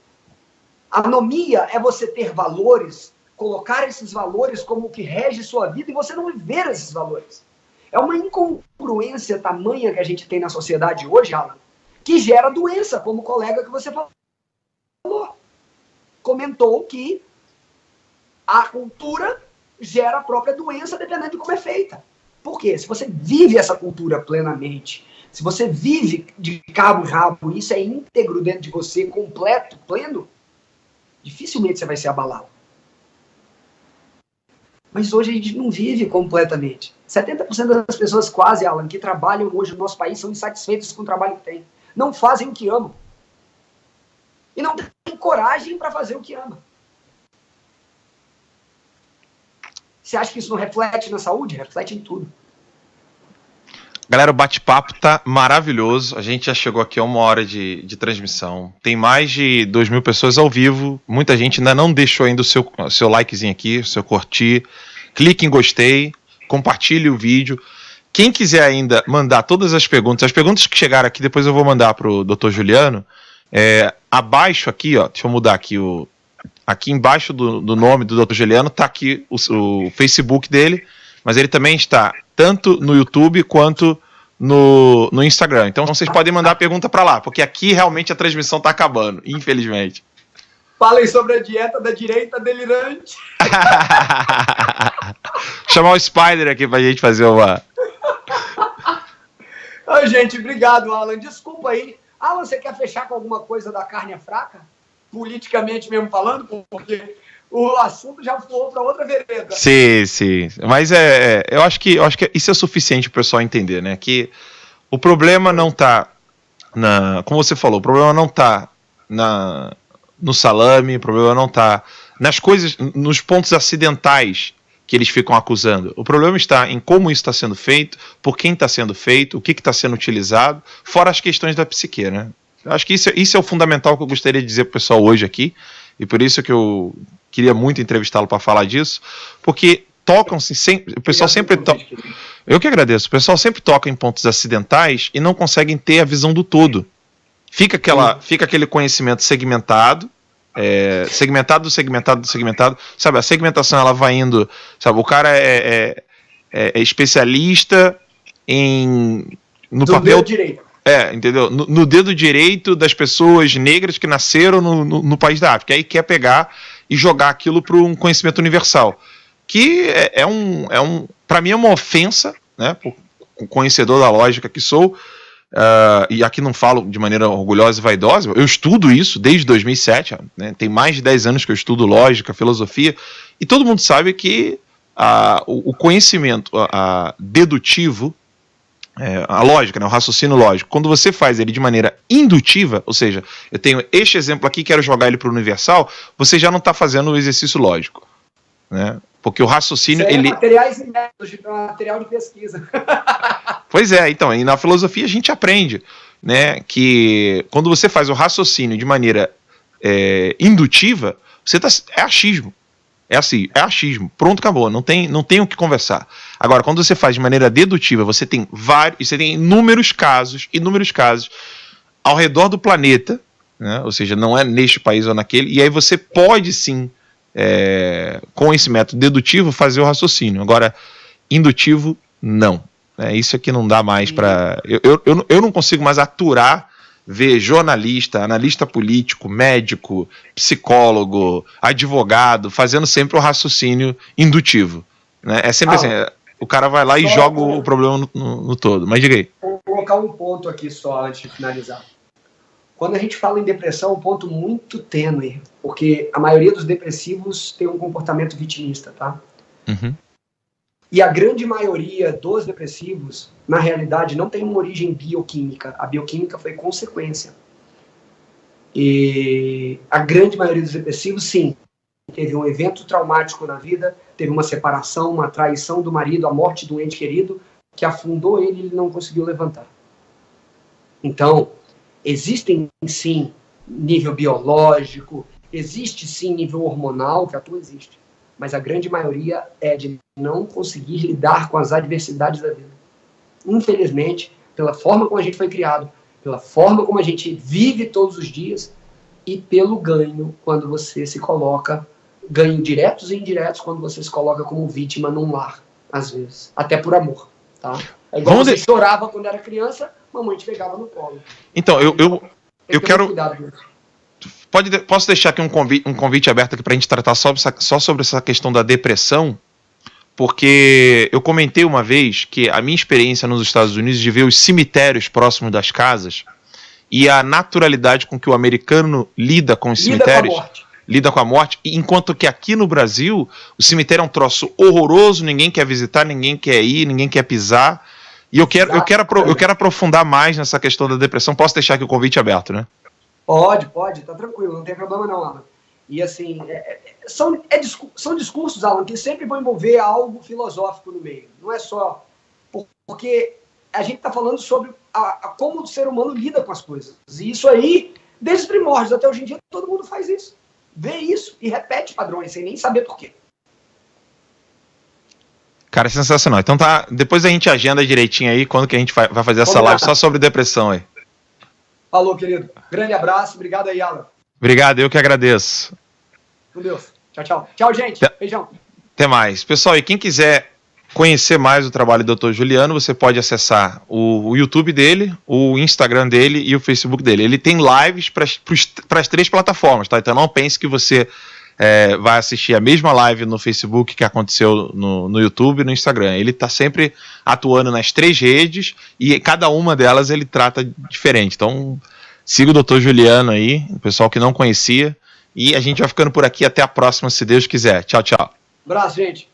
Speaker 2: Anomia é você ter valores, colocar esses valores como o que rege sua vida e você não viver esses valores. É uma incongruência tamanha que a gente tem na sociedade hoje, Alan, que gera doença, como o colega que você falou. Comentou que a cultura gera a própria doença dependendo de como é feita. Por quê? Se você vive essa cultura plenamente, se você vive de cabo e rabo, isso é íntegro dentro de você, completo, pleno, dificilmente você vai ser abalado. Mas hoje a gente não vive completamente. 70% das pessoas quase, Alan, que trabalham hoje no nosso país são insatisfeitos com o trabalho que têm. Não fazem o que amam. E não têm coragem para fazer o que amam. Você acha que isso não reflete na saúde? Reflete em tudo.
Speaker 1: Galera, o bate-papo tá maravilhoso. A gente já chegou aqui a 1 hora de transmissão. Tem mais de 2.000 pessoas ao vivo. Muita gente ainda não deixou ainda o seu likezinho aqui, o seu curtir. Clique em gostei, compartilhe o vídeo. Quem quiser ainda mandar todas as perguntas que chegaram aqui, depois eu vou mandar pro Dr. Juliano. Abaixo aqui, ó, deixa eu mudar aqui aqui embaixo do nome do Dr. Juliano tá aqui o Facebook dele, mas ele também está tanto no YouTube quanto no Instagram. Então vocês podem mandar pergunta para lá, porque aqui realmente a transmissão tá acabando, infelizmente.
Speaker 2: Falem sobre a dieta da direita delirante.
Speaker 1: Chamar o Spider aqui pra gente fazer uma...
Speaker 2: Gente, obrigado, Alan. Desculpa aí. Alan, você quer fechar com alguma coisa da carne fraca? Politicamente mesmo falando, porque o assunto já voou para outra vereda.
Speaker 1: Sim. Mas eu acho que isso é suficiente para o pessoal entender, né? Que o problema não está como você falou, o problema não está no salame, o problema não está nas coisas, nos pontos acidentais que eles ficam acusando. O problema está em como isso está sendo feito, por quem está sendo feito, o que está sendo utilizado, fora as questões da psique, né? Eu acho que isso é o fundamental que eu gostaria de dizer para o pessoal hoje aqui, e por isso que eu queria muito entrevistá-lo para falar disso, porque tocam-se sempre, o pessoal sempre toca. Eu que agradeço, o pessoal sempre toca em pontos acidentais e não conseguem ter a visão do todo. Fica aquele conhecimento segmentado, segmentado, sabe? A segmentação ela vai indo, sabe? O cara é especialista no papel direito. Entendeu? No dedo direito das pessoas negras que nasceram no país da África. Aí quer pegar e jogar aquilo para um conhecimento universal. Que para mim é uma ofensa, né? Por conhecedor da lógica que sou, e aqui não falo de maneira orgulhosa e vaidosa, eu estudo isso desde 2007, né? Tem mais de 10 anos que eu estudo lógica, filosofia, e todo mundo sabe que o conhecimento dedutivo, a lógica, né, o raciocínio lógico, quando você faz ele de maneira indutiva, ou seja, eu tenho este exemplo aqui, quero jogar ele para o universal, você já não está fazendo o exercício lógico, né? Porque o raciocínio...
Speaker 2: materiais e métodos, material de pesquisa.
Speaker 1: Pois é, então, e na filosofia a gente aprende, né, que quando você faz o raciocínio de maneira indutiva, é achismo. É assim, é achismo. Pronto, acabou. Não tem o que conversar. Agora, quando você faz de maneira dedutiva, você tem inúmeros casos ao redor do planeta, né? Ou seja, não é neste país ou naquele, e aí você pode sim, com esse método dedutivo, fazer o raciocínio. Agora, indutivo, não. Isso aqui não dá mais para... Eu não consigo mais aturar ver jornalista, analista político, médico, psicólogo, advogado, fazendo sempre o raciocínio indutivo, né? É sempre assim, o cara vai lá e joga o problema no todo. Mas diga aí.
Speaker 2: Vou colocar um ponto aqui só antes de finalizar. Quando a gente fala em depressão, é um ponto muito tênue, porque a maioria dos depressivos tem um comportamento vitimista, tá?
Speaker 1: Uhum.
Speaker 2: E a grande maioria dos depressivos, na realidade, não tem uma origem bioquímica. A bioquímica foi consequência. E a grande maioria dos depressivos, sim, teve um evento traumático na vida, teve uma separação, uma traição do marido, a morte do ente querido, que afundou ele e ele não conseguiu levantar. Então, existem, sim, nível biológico, existe, sim, nível hormonal, que atua, existe. Mas a grande maioria é de não conseguir lidar com as adversidades da vida. Infelizmente, pela forma como a gente foi criado, pela forma como a gente vive todos os dias e pelo ganho, quando você se coloca, ganho diretos e indiretos, quando você se coloca como vítima num lar, às vezes. Até por amor, tá? É igual você chorava quando era criança, mamãe te pegava no colo.
Speaker 1: Então, eu quero... Posso deixar aqui um convite aberto aqui para a gente tratar só sobre essa questão da depressão, porque eu comentei uma vez que a minha experiência nos Estados Unidos de ver os cemitérios próximos das casas e a naturalidade com que o americano lida com os cemitérios, lida com a morte, enquanto que aqui no Brasil o cemitério é um troço horroroso, ninguém quer visitar, ninguém quer ir, ninguém quer pisar, e eu quero aprofundar mais nessa questão da depressão. Posso deixar aqui o convite aberto, né?
Speaker 2: Pode, tá tranquilo, não tem problema não, Alan. E assim, são discursos, Alan, que sempre vão envolver algo filosófico no meio. Não é só... Porque a gente está falando sobre como o ser humano lida com as coisas. E isso aí, desde os primórdios até hoje em dia, todo mundo faz isso. Vê isso e repete padrões, sem nem saber por quê.
Speaker 1: Cara, é sensacional. Então tá, depois a gente agenda direitinho aí, quando que a gente vai fazer essa live só sobre depressão aí.
Speaker 2: Falou, querido. Grande abraço. Obrigado aí, Alan.
Speaker 1: Obrigado, eu que agradeço.
Speaker 2: Com Deus. Tchau, tchau. Tchau, gente. Beijão.
Speaker 1: Até mais. Pessoal, e quem quiser conhecer mais o trabalho do Dr. Juliano, você pode acessar o YouTube dele, o Instagram dele e o Facebook dele. Ele tem lives para as 3 plataformas, tá? Então não pense que você vai assistir a mesma live no Facebook que aconteceu no YouTube e no Instagram. Ele está sempre atuando nas 3 redes e cada uma delas ele trata diferente. Então siga o Dr. Juliano aí, o pessoal que não conhecia, e a gente vai ficando por aqui. Até a próxima, se Deus quiser. Tchau, tchau.
Speaker 2: Abraço, gente.